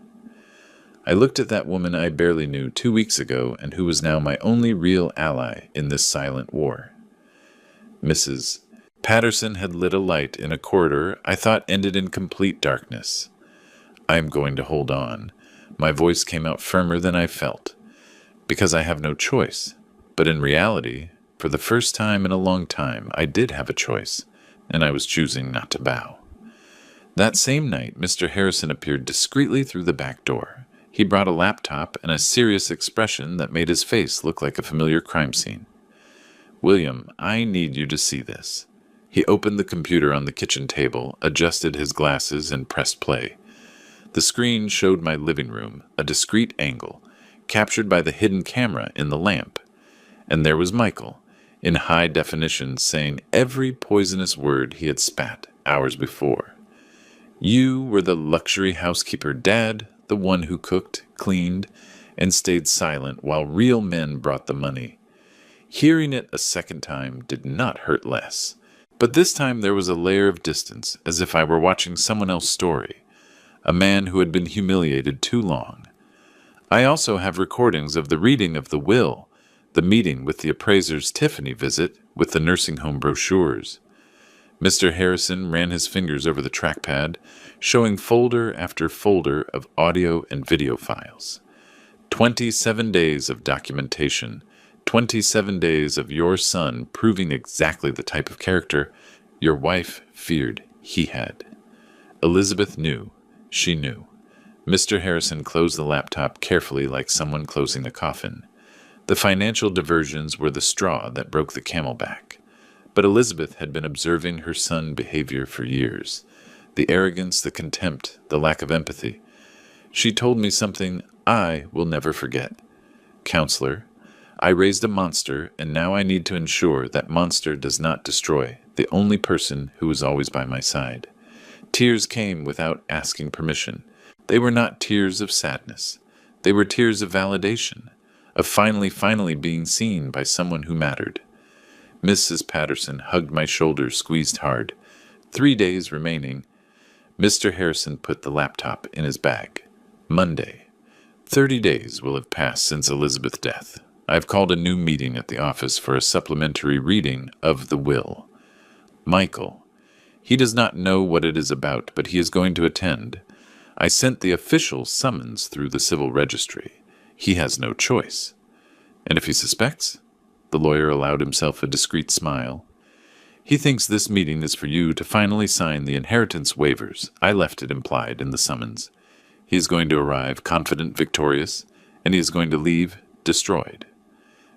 I looked at that woman I barely knew 2 weeks ago and who was now my only real ally in this silent war. Mrs. Patterson had lit a light in a corridor I thought ended in complete darkness. I am going to hold on. My voice came out firmer than I felt, because I have no choice. But in reality, for the first time in a long time, I did have a choice, and I was choosing not to bow. That same night, Mr. Harrison appeared discreetly through the back door. He brought a laptop and a serious expression that made his face look like a familiar crime scene. William, I need you to see this. He opened the computer on the kitchen table, adjusted his glasses, and pressed play. The screen showed my living room, a discreet angle, captured by the hidden camera in the lamp. And there was Michael, in high definition, saying every poisonous word he had spat hours before. You were the luxury housekeeper dad, the one who cooked, cleaned, and stayed silent while real men brought the money. Hearing it a second time did not hurt less. But this time there was a layer of distance, as if I were watching someone else's story. A man who had been humiliated too long. I also have recordings of the reading of the will, the meeting with the appraiser's Tiffany visit with the nursing home brochures. Mr. Harrison ran his fingers over the trackpad, showing folder after folder of audio and video files. 27 days of documentation, 27 days of your son proving exactly the type of character your wife feared he had. Elizabeth knew. She knew. Mr. Harrison closed the laptop carefully like someone closing a coffin. The financial diversions were the straw that broke the camel back. But Elizabeth had been observing her son's behavior for years. The arrogance, the contempt, the lack of empathy. She told me something I will never forget. Counselor, I raised a monster, and now I need to ensure that monster does not destroy the only person who was always by my side. Tears came without asking permission. They were not tears of sadness. They were tears of validation, of finally being seen by someone who mattered. Mrs. Patterson hugged my shoulder, squeezed hard. 3 days remaining. Mr. Harrison put the laptop in his bag. Monday. 30 days will have passed since Elizabeth's death. I've called a new meeting at the office for a supplementary reading of the will. Michael. He does not know what it is about, but he is going to attend. I sent the official summons through the civil registry. He has no choice. And if he suspects? The lawyer allowed himself a discreet smile. He thinks this meeting is for you to finally sign the inheritance waivers. I left it implied in the summons. He is going to arrive confident, victorious, and he is going to leave destroyed.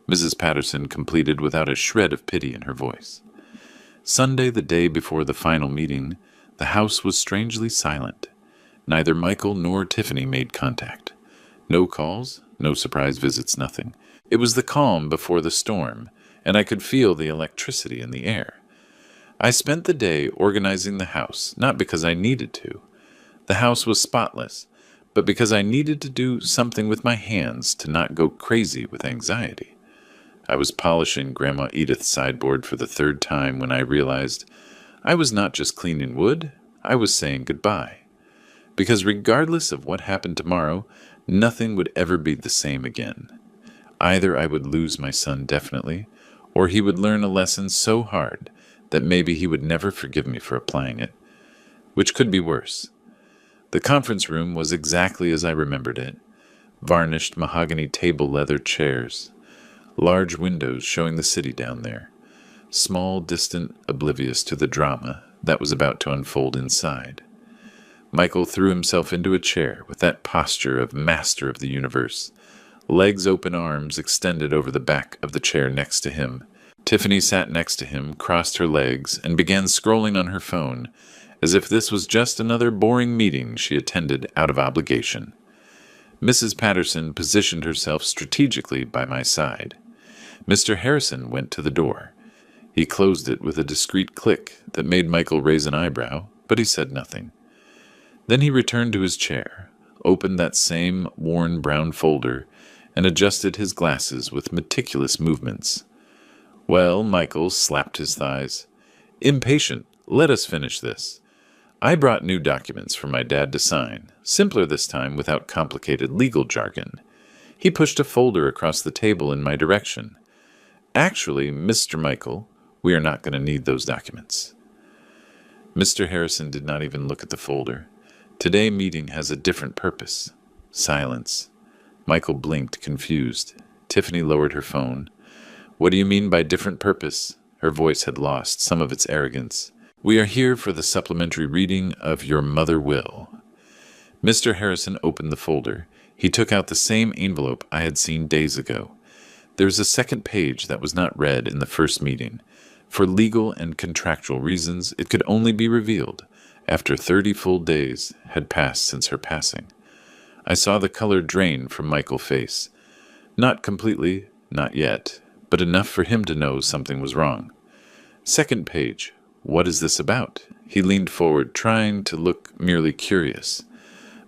Mrs. Patterson completed without a shred of pity in her voice. Sunday, the day before the final meeting, the house was strangely silent. Neither Michael nor Tiffany made contact. No calls, no surprise visits, nothing. It was the calm before the storm, and I could feel the electricity in the air. I spent the day organizing the house, not because I needed to. The house was spotless, but because I needed to do something with my hands to not go crazy with anxiety. I was polishing Grandma Edith's sideboard for the third time when I realized I was not just cleaning wood, I was saying goodbye. Because regardless of what happened tomorrow, nothing would ever be the same again. Either I would lose my son definitely, or he would learn a lesson so hard that maybe he would never forgive me for applying it, which could be worse. The conference room was exactly as I remembered it. Varnished mahogany table leather chairs, large windows showing the city down there, small, distant, oblivious to the drama that was about to unfold inside. Michael threw himself into a chair with that posture of master of the universe, legs open, arms extended over the back of the chair next to him. Tiffany sat next to him, crossed her legs, and began scrolling on her phone, as if this was just another boring meeting she attended out of obligation. Mrs. Patterson positioned herself strategically by my side. Mr. Harrison went to the door. He closed it with a discreet click that made Michael raise an eyebrow, but he said nothing. Then he returned to his chair, opened that same worn brown folder, and adjusted his glasses with meticulous movements. Well, Michael slapped his thighs. Impatient, let us finish this. I brought new documents for my dad to sign, simpler this time without complicated legal jargon. He pushed a folder across the table in my direction. Actually, Mr. Michael, we are not going to need those documents. Mr. Harrison did not even look at the folder. Today's meeting has a different purpose. Silence. Michael blinked, confused. Tiffany lowered her phone. What do you mean by different purpose? Her voice had lost some of its arrogance. We are here for the supplementary reading of your mother will. Mr. Harrison opened the folder. He took out the same envelope I had seen days ago. There was a second page that was not read in the first meeting. For legal and contractual reasons, it could only be revealed after 30 full days had passed since her passing. I saw the color drain from Michael's face. Not completely, not yet, but enough for him to know something was wrong. Second page. What is this about? He leaned forward, trying to look merely curious.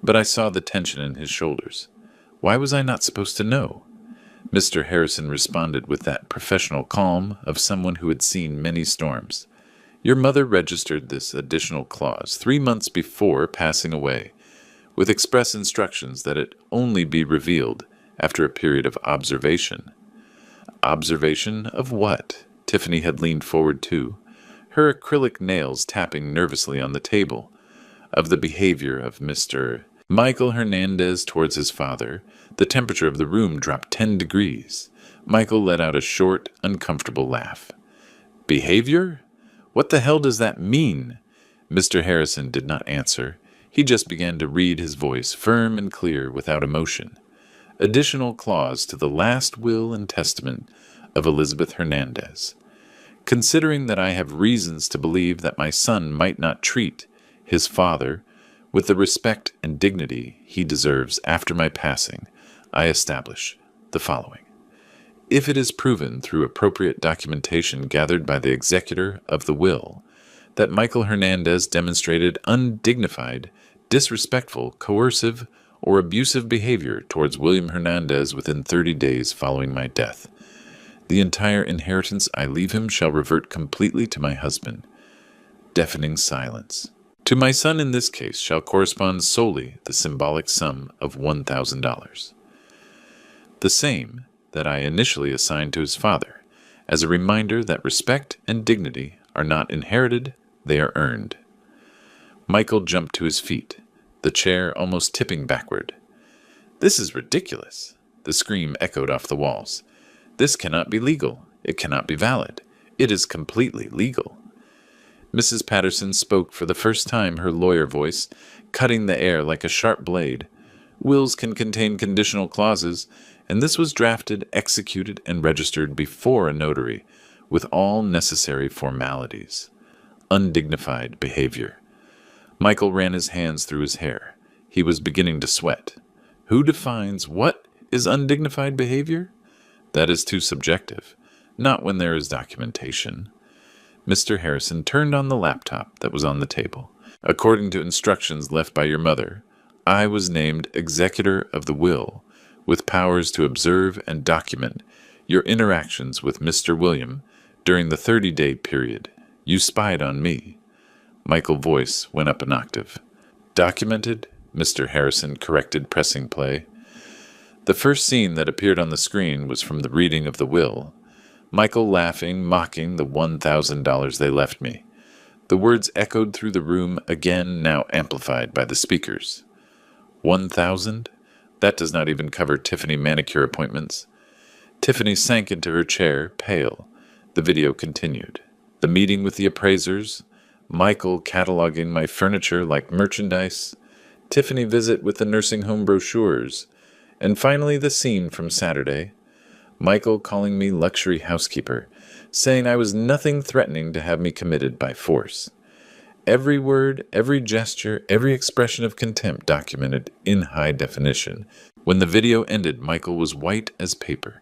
But I saw the tension in his shoulders. Why was I not supposed to know? Mr. Harrison responded with that professional calm of someone who had seen many storms. Your mother registered this additional clause 3 months before passing away, with express instructions that it only be revealed after a period of observation. Observation of what? Tiffany had leaned forward too, her acrylic nails tapping nervously on the table. Of the behavior of Mr. Michael Hernandez towards his father. The temperature of the room dropped 10 degrees. Michael let out a short, uncomfortable laugh. Behavior? What the hell does that mean? Mr. Harrison did not answer. He just began to read, his voice firm and clear without emotion. Additional clause to the last will and testament of Elizabeth Hernandez. Considering that I have reasons to believe that my son might not treat his father with the respect and dignity he deserves after my passing, I establish the following. If it is proven through appropriate documentation gathered by the executor of the will that Michael Hernandez demonstrated undignified, disrespectful, coercive, or abusive behavior towards William Hernandez within 30 days following my death, the entire inheritance I leave him shall revert completely to my husband. Deafening silence. To my son in this case shall correspond solely the symbolic sum of $1,000. The same that I initially assigned to his father, as a reminder that respect and dignity are not inherited, they are earned. Michael jumped to his feet, the chair almost tipping backward. "This is ridiculous." The scream echoed off the walls. "This cannot be legal. It cannot be valid. It is completely legal." Mrs. Patterson spoke for the first time, her lawyer voice cutting the air like a sharp blade. "Wills can contain conditional clauses, and this was drafted, executed, and registered before a notary, with all necessary formalities." Undignified behavior. Michael ran his hands through his hair. He was beginning to sweat. Who defines what is undignified behavior? That is too subjective. Not when there is documentation. Mr. Harrison turned on the laptop that was on the table. "According to instructions left by your mother, I was named executor of the will, with powers to observe and document your interactions with Mr. William during the 30-day period. You spied on me." Michael's voice went up an octave. "Documented?" Mr. Harrison corrected, pressing play. The first scene that appeared on the screen was from the reading of the will. Michael laughing, mocking the $1,000 they left me. The words echoed through the room again, now amplified by the speakers. 1,000? That does not even cover Tiffany manicure appointments. Tiffany sank into her chair, pale. The video continued. The meeting with the appraisers, Michael cataloging my furniture like merchandise, Tiffany visit with the nursing home brochures, and finally the scene from Saturday. Michael calling me luxury housekeeper, saying I was nothing threatening to have me committed by force. Every word, every gesture, every expression of contempt documented in high definition. When the video ended, Michael was white as paper.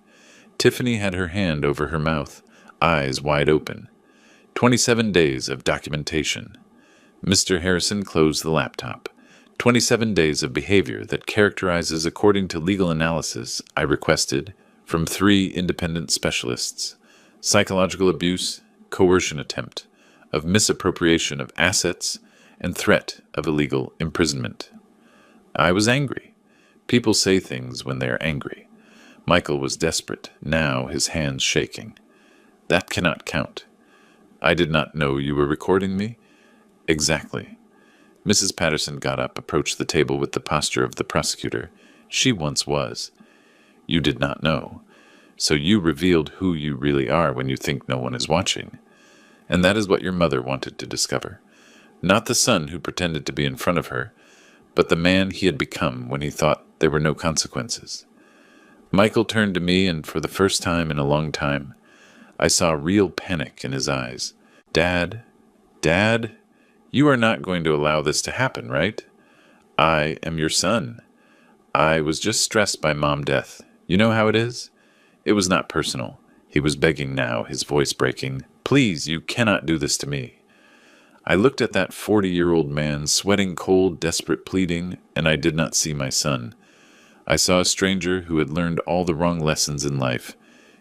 Tiffany had her hand over her mouth, eyes wide open. 27 days of documentation. Mr. Harrison closed the laptop. 27 days of behavior that characterizes according to legal analysis I requested from 3 independent specialists: psychological abuse, coercion attempt, of misappropriation of assets, and threat of illegal imprisonment. I was angry. People say things when they are angry. Michael was desperate, now his hands shaking. That cannot count. I did not know you were recording me. Exactly. Mrs. Patterson got up, approached the table with the posture of the prosecutor. She once was. You did not know. So you revealed who you really are when you think no one is watching. And that is what your mother wanted to discover. Not the son who pretended to be in front of her, but the man he had become when he thought there were no consequences. Michael turned to me, and for the first time in a long time, I saw real panic in his eyes. Dad, you are not going to allow this to happen, right? I am your son. I was just stressed by mom death. You know how it is? It was not personal. He was begging now, his voice breaking. Please, you cannot do this to me. I looked at that 40-year-old man, sweating cold, desperate pleading, and I did not see my son. I saw a stranger who had learned all the wrong lessons in life.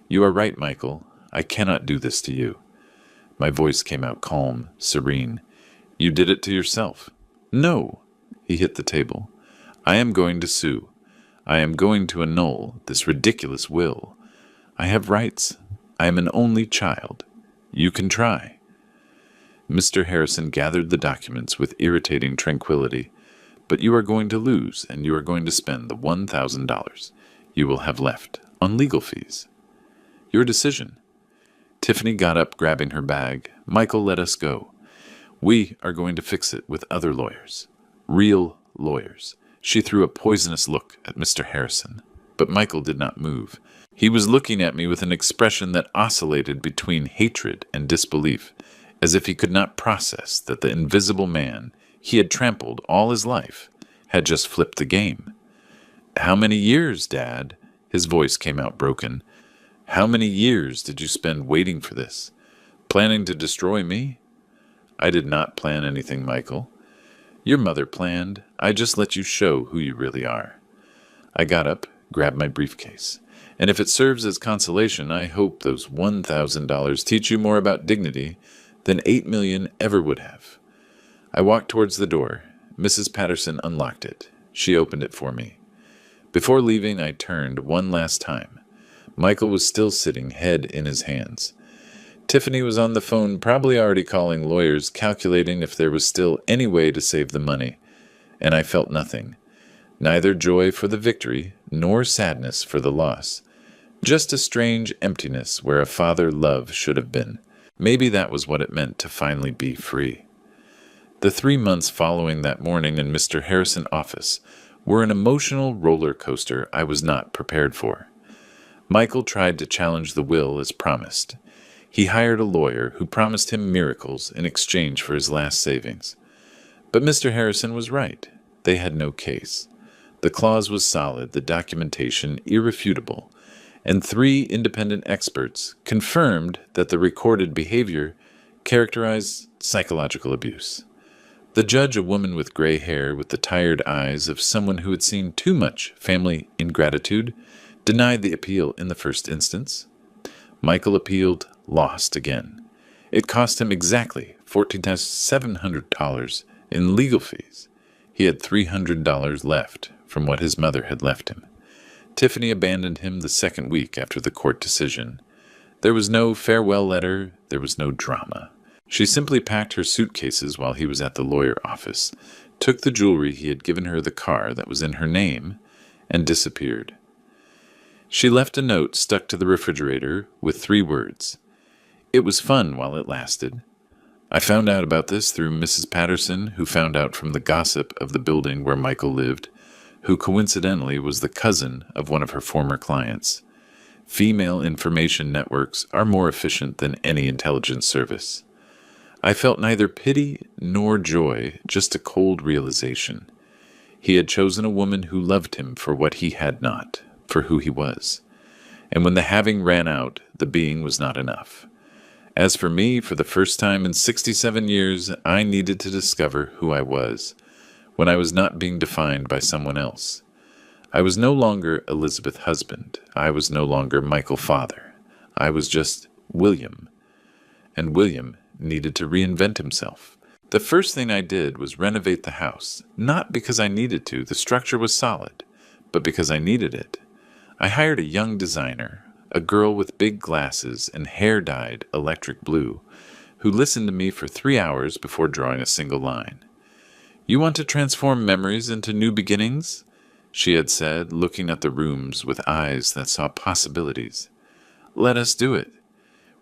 You are right, Michael. I cannot do this to you. My voice came out calm, serene. You did it to yourself. No. He hit the table. I am going to sue. I am going to annul this ridiculous will. I have rights. I am an only child. You can try. Mr. Harrison gathered the documents with irritating tranquility. But you are going to lose, and you are going to spend the $1,000 you will have left on legal fees. Your decision. Tiffany got up, grabbing her bag. Michael, let us go. We are going to fix it with other lawyers. Real lawyers. She threw a poisonous look at Mr. Harrison. But Michael did not move. He was looking at me with an expression that oscillated between hatred and disbelief, as if he could not process that the invisible man he had trampled all his life had just flipped the game. How many years, Dad? His voice came out broken. How many years did you spend waiting for this? Planning to destroy me? I did not plan anything, Michael. Your mother planned. I just let you show who you really are. I got up, grabbed my briefcase. And if it serves as consolation, I hope those $1,000 teach you more about dignity than $8 million ever would have. I walked towards the door. Mrs. Patterson unlocked it. She opened it for me. Before leaving, I turned one last time. Michael was still sitting, head in his hands. Tiffany was on the phone, probably already calling lawyers, calculating if there was still any way to save the money, and I felt nothing. Neither joy for the victory, nor sadness for the loss. Just a strange emptiness where a father love should have been. Maybe that was what it meant to finally be free. The 3 months following that morning in Mr. Harrison's office were an emotional roller coaster I was not prepared for. Michael tried to challenge the will as promised. He hired a lawyer who promised him miracles in exchange for his last savings. But Mr. Harrison was right. They had no case. The clause was solid, the documentation irrefutable, and 3 independent experts confirmed that the recorded behavior characterized psychological abuse. The judge, a woman with gray hair with the tired eyes of someone who had seen too much family ingratitude, denied the appeal in the first instance. Michael appealed, lost again. It cost him exactly $14,700 in legal fees. He had $300 left from what his mother had left him. Tiffany abandoned him the second week after the court decision. There was no farewell letter, there was no drama. She simply packed her suitcases while he was at the lawyer office, took the jewelry he had given her, the car that was in her name, and disappeared. She left a note stuck to the refrigerator with 3 words. It was fun while it lasted. I found out about this through Mrs. Patterson, who found out from the gossip of the building where Michael lived, who coincidentally was the cousin of one of her former clients. Female information networks are more efficient than any intelligence service. I felt neither pity nor joy, just a cold realization. He had chosen a woman who loved him for what he had not, for who he was. And when the having ran out, the being was not enough. As for me, for the first time in 67 years, I needed to discover who I was, when I was not being defined by someone else. I was no longer Elizabeth husband. I was no longer Michael father. I was just William. And William needed to reinvent himself. The first thing I did was renovate the house, not because I needed to, the structure was solid, but because I needed it. I hired a young designer, a girl with big glasses and hair dyed electric blue, who listened to me for 3 hours before drawing a single line. You want to transform memories into new beginnings? She had said, looking at the rooms with eyes that saw possibilities. Let us do it.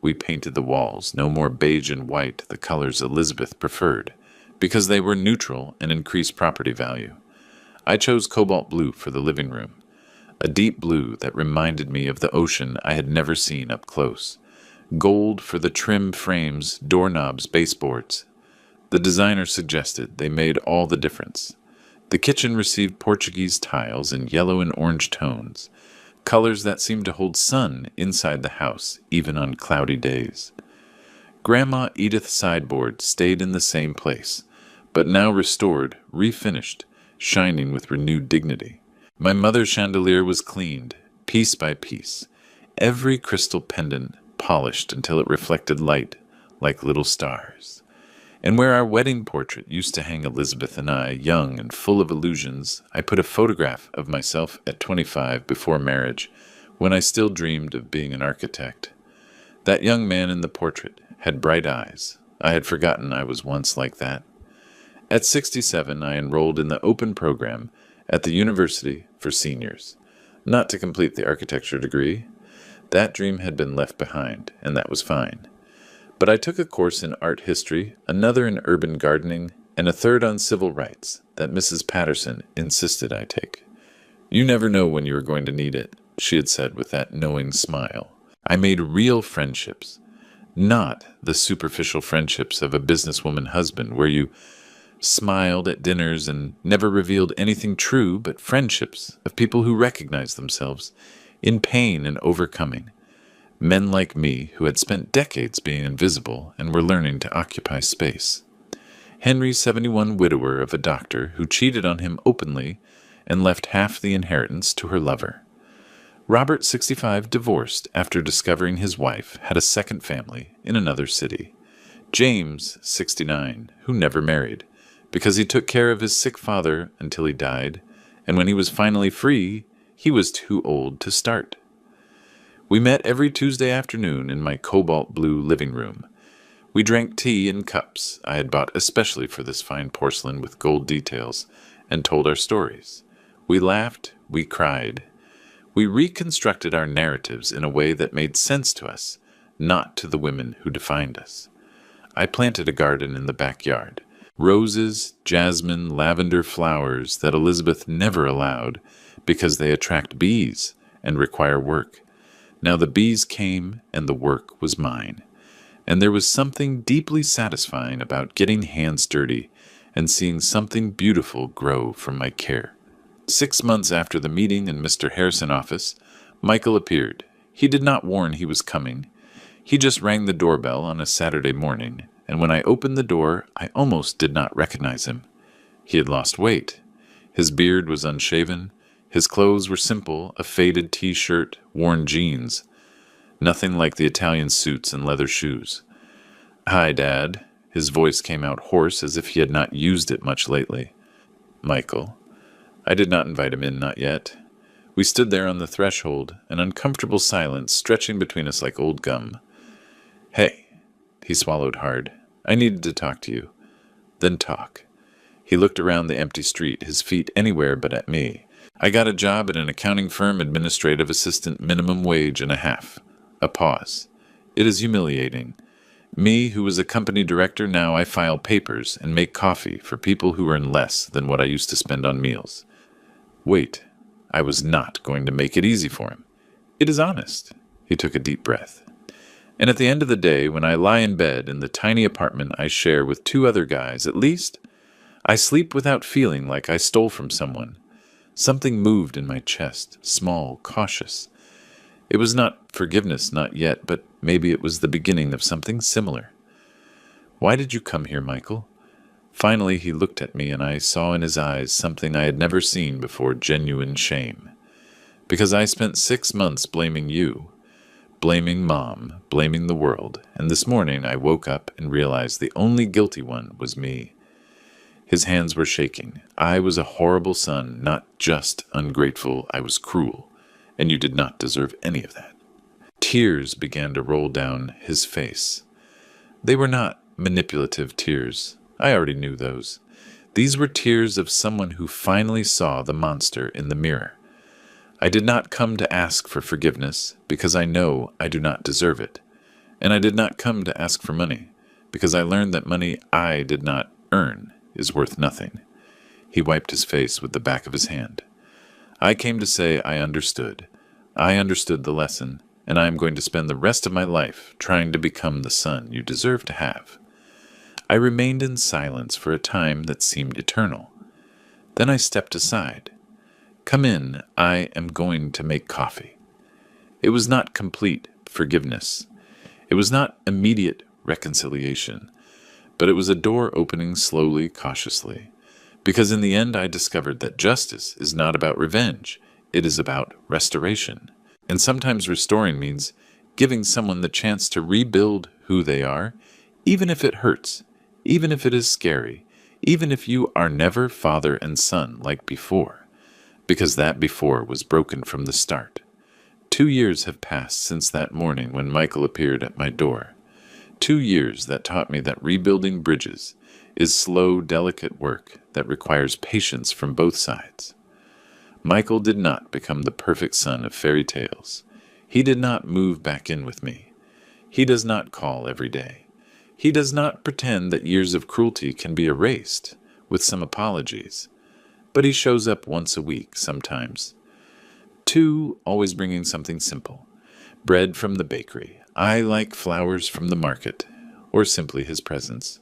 We painted the walls, no more beige and white, the colors Elizabeth preferred, because they were neutral and increased property value. I chose cobalt blue for the living room, a deep blue that reminded me of the ocean I had never seen up close. Gold for the trim frames, doorknobs, baseboards. The designer suggested they made all the difference. The kitchen received Portuguese tiles in yellow and orange tones, colors that seemed to hold sun inside the house, even on cloudy days. Grandma Edith's sideboard stayed in the same place, but now restored, refinished, shining with renewed dignity. My mother's chandelier was cleaned, piece by piece, every crystal pendant polished until it reflected light like little stars. And where our wedding portrait used to hang Elizabeth and I, young and full of illusions, I put a photograph of myself at 25 before marriage, when I still dreamed of being an architect. That young man in the portrait had bright eyes. I had forgotten I was once like that. At 67, I enrolled in the open program at the University for Seniors, not to complete the architecture degree. That dream had been left behind, and that was fine. But I took a course in art history, another in urban gardening, and a third on civil rights that Mrs. Patterson insisted I take. You never know when you are going to need it, she had said with that knowing smile. I made real friendships, not the superficial friendships of a businesswoman husband where you smiled at dinners and never revealed anything true, but friendships of people who recognized themselves in pain and overcoming. Men like me who had spent decades being invisible and were learning to occupy space. Henry's 71 widower of a doctor who cheated on him openly and left half the inheritance to her lover. Robert, 65, divorced after discovering his wife had a second family in another city. James, 69, who never married, because he took care of his sick father until he died, and when he was finally free, he was too old to start. We met every Tuesday afternoon in my cobalt blue living room. We drank tea in cups I had bought especially for this fine porcelain with gold details, and told our stories. We laughed, we cried. We reconstructed our narratives in a way that made sense to us, not to the women who defined us. I planted a garden in the backyard. Roses, jasmine, lavender flowers that Elizabeth never allowed because they attract bees and require work. Now the bees came and the work was mine. And there was something deeply satisfying about getting hands dirty and seeing something beautiful grow from my care. 6 months after the meeting in Mr. Harrison's office, Michael appeared. He did not warn he was coming. He just rang the doorbell on a Saturday morning, and when I opened the door, I almost did not recognize him. He had lost weight. His beard was unshaven. His clothes were simple, a faded t-shirt, worn jeans. Nothing like the Italian suits and leather shoes. "Hi, Dad." His voice came out hoarse as if he had not used it much lately. "Michael." I did not invite him in, not yet. We stood there on the threshold, an uncomfortable silence stretching between us like old gum. "Hey." He swallowed hard. "I needed to talk to you." "Then talk." He looked around the empty street, his feet anywhere but at me. "I got a job at an accounting firm, administrative assistant, minimum wage and a half." A pause. "It is humiliating. Me, who was a company director, now I file papers and make coffee for people who earn less than what I used to spend on meals." Wait, I was not going to make it easy for him. "It is honest." He took a deep breath. "And at the end of the day, when I lie in bed in the tiny apartment I share with 2 other guys, at least, I sleep without feeling like I stole from someone. Something moved in my chest, small, cautious. It was not forgiveness, not yet, but maybe it was the beginning of something similar. Why did you come here, Michael?" Finally he looked at me, and I saw in his eyes something I had never seen before, genuine shame. "Because I spent 6 months blaming you, blaming Mom, blaming the world, and this morning I woke up and realized the only guilty one was me." His hands were shaking. "I was a horrible son, not just ungrateful, I was cruel, and you did not deserve any of that." Tears began to roll down his face. They were not manipulative tears. I already knew those. These were tears of someone who finally saw the monster in the mirror. I did not come to ask for forgiveness, because I know I do not deserve it. And I did not come to ask for money, because I learned that money I did not earn is worth nothing. He wiped his face with the back of his hand. "I came to say I understood. I understood the lesson, and I am going to spend the rest of my life trying to become the son you deserve to have." I remained in silence for a time that seemed eternal. Then I stepped aside. "Come in, I am going to make coffee." It was not complete forgiveness. It was not immediate reconciliation, but it was a door opening slowly, cautiously. Because in the end I discovered that justice is not about revenge, it is about restoration. And sometimes restoring means giving someone the chance to rebuild who they are, even if it hurts, even if it is scary, even if you are never father and son like before, because that before was broken from the start. 2 years have passed since that morning when Michael appeared at my door. 2 years that taught me that rebuilding bridges is slow, delicate work that requires patience from both sides. Michael did not become the perfect son of fairy tales. He did not move back in with me. He does not call every day. He does not pretend that years of cruelty can be erased with some apologies. But he shows up once a week sometimes. 2, always bringing something simple. Bread from the bakery. I like flowers from the market. Or simply his presence.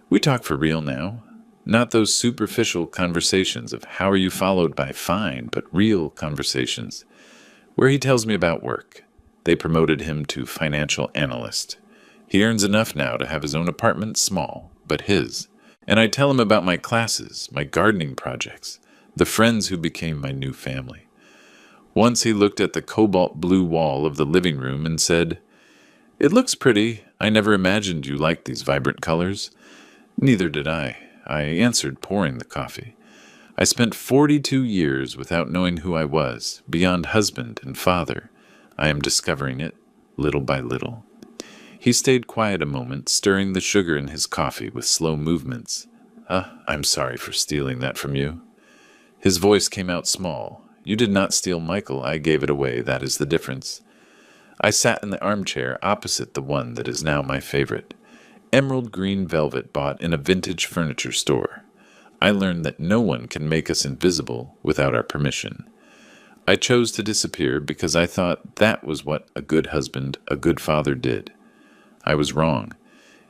We talk for real now. Not those superficial conversations of how are you followed by fine, but real conversations, where he tells me about work. They promoted him to financial analyst. He earns enough now to have his own apartment, small, but his. And I tell him about my classes, my gardening projects, the friends who became my new family. Once he looked at the cobalt blue wall of the living room and said, "It looks pretty. I never imagined you liked these vibrant colors." Neither did I answered, pouring the coffee. I spent 42 years without knowing who I was, beyond husband and father. I am discovering it, little by little. He stayed quiet a moment, stirring the sugar in his coffee with slow movements. I'm sorry for stealing that from you. His voice came out small. You did not steal Michael, I gave it away, that is the difference. I sat in the armchair opposite the one that is now my favorite. Emerald green velvet bought in a vintage furniture store. I learned that no one can make us invisible without our permission. I chose to disappear because I thought that was what a good husband, a good father did. I was wrong.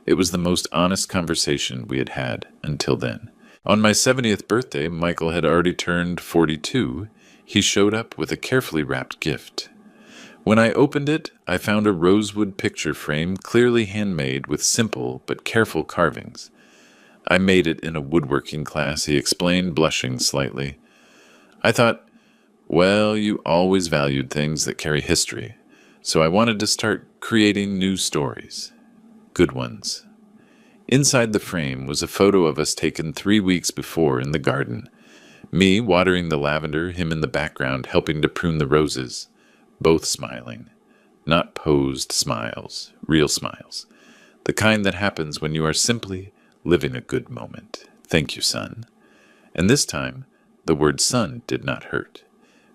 It was the most honest conversation we had had until then. On my 70th birthday, Michael had already turned 42. He showed up with a carefully wrapped gift. When I opened it, I found a rosewood picture frame clearly handmade with simple but careful carvings. I made it in a woodworking class, he explained, blushing slightly. I thought, well, you always valued things that carry history, so I wanted to start creating new stories. Good ones. Inside the frame was a photo of us taken 3 weeks before in the garden. Me watering the lavender, him in the background helping to prune the roses. Both smiling. Not posed smiles, real smiles. The kind that happens when you are simply living a good moment. Thank you, son. And this time, the word son did not hurt.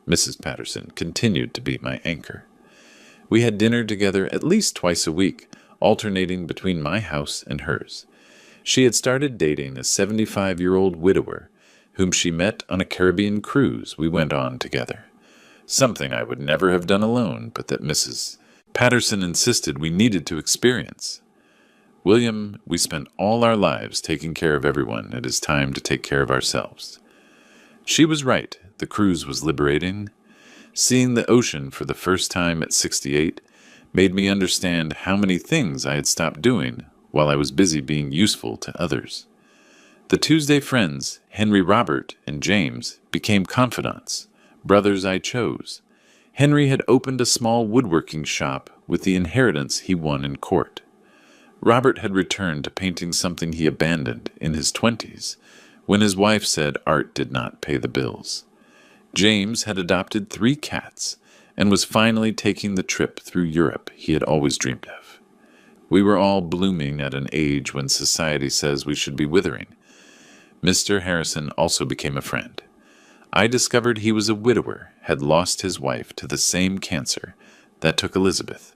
Mrs. Patterson continued to be my anchor. We had dinner together at least twice a week, alternating between my house and hers. She had started dating a 75-year-old widower, whom she met on a Caribbean cruise we went on together. Something I would never have done alone, but that Mrs. Patterson insisted we needed to experience. William, we spent all our lives taking care of everyone. It is time to take care of ourselves. She was right. The cruise was liberating. Seeing the ocean for the first time at 68 made me understand how many things I had stopped doing while I was busy being useful to others. The Tuesday friends, Henry Robert and James, became confidants, brothers I chose. Henry had opened a small woodworking shop with the inheritance he won in court. Robert had returned to painting something he abandoned in his 20s, when his wife said art did not pay the bills. James had adopted 3 cats and was finally taking the trip through Europe he had always dreamed of. We were all blooming at an age when society says we should be withering. Mr. Harrison also became a friend. I discovered he was a widower, had lost his wife to the same cancer that took Elizabeth.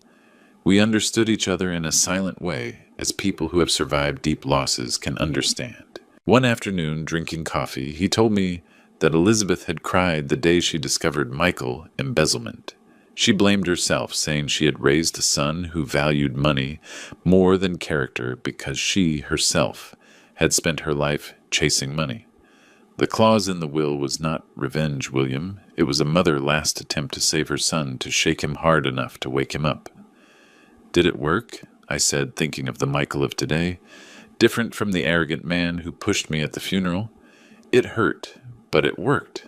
We understood each other in a silent way, as people who have survived deep losses can understand. One afternoon, drinking coffee, he told me that Elizabeth had cried the day she discovered Michael embezzlement. She blamed herself, saying she had raised a son who valued money more than character because she herself had spent her life chasing money. The clause in the will was not revenge, William. It was a mother's last attempt to save her son, to shake him hard enough to wake him up. Did it work? I said, thinking of the Michael of today, different from the arrogant man who pushed me at the funeral. It hurt, but it worked.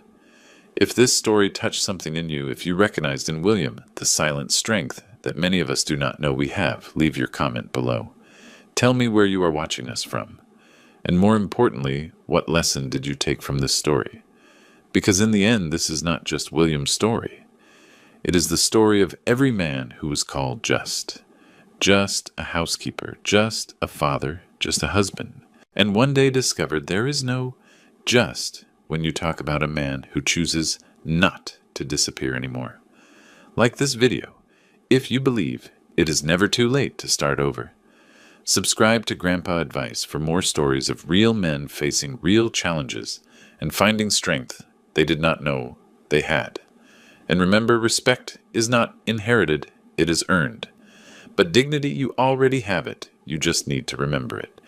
If this story touched something in you, if you recognized in William the silent strength that many of us do not know we have, leave your comment below. Tell me where you are watching us from. And more importantly, what lesson did you take from this story? Because in the end, this is not just William's story. It is the story of every man who was called just. Just a housekeeper, just a father, just a husband. And one day discovered there is no just when you talk about a man who chooses not to disappear anymore. Like this video, if you believe it is never too late to start over. Subscribe to Grandpa Advice for more stories of real men facing real challenges and finding strength they did not know they had. And remember, respect is not inherited, it is earned. But dignity, you already have it, you just need to remember it.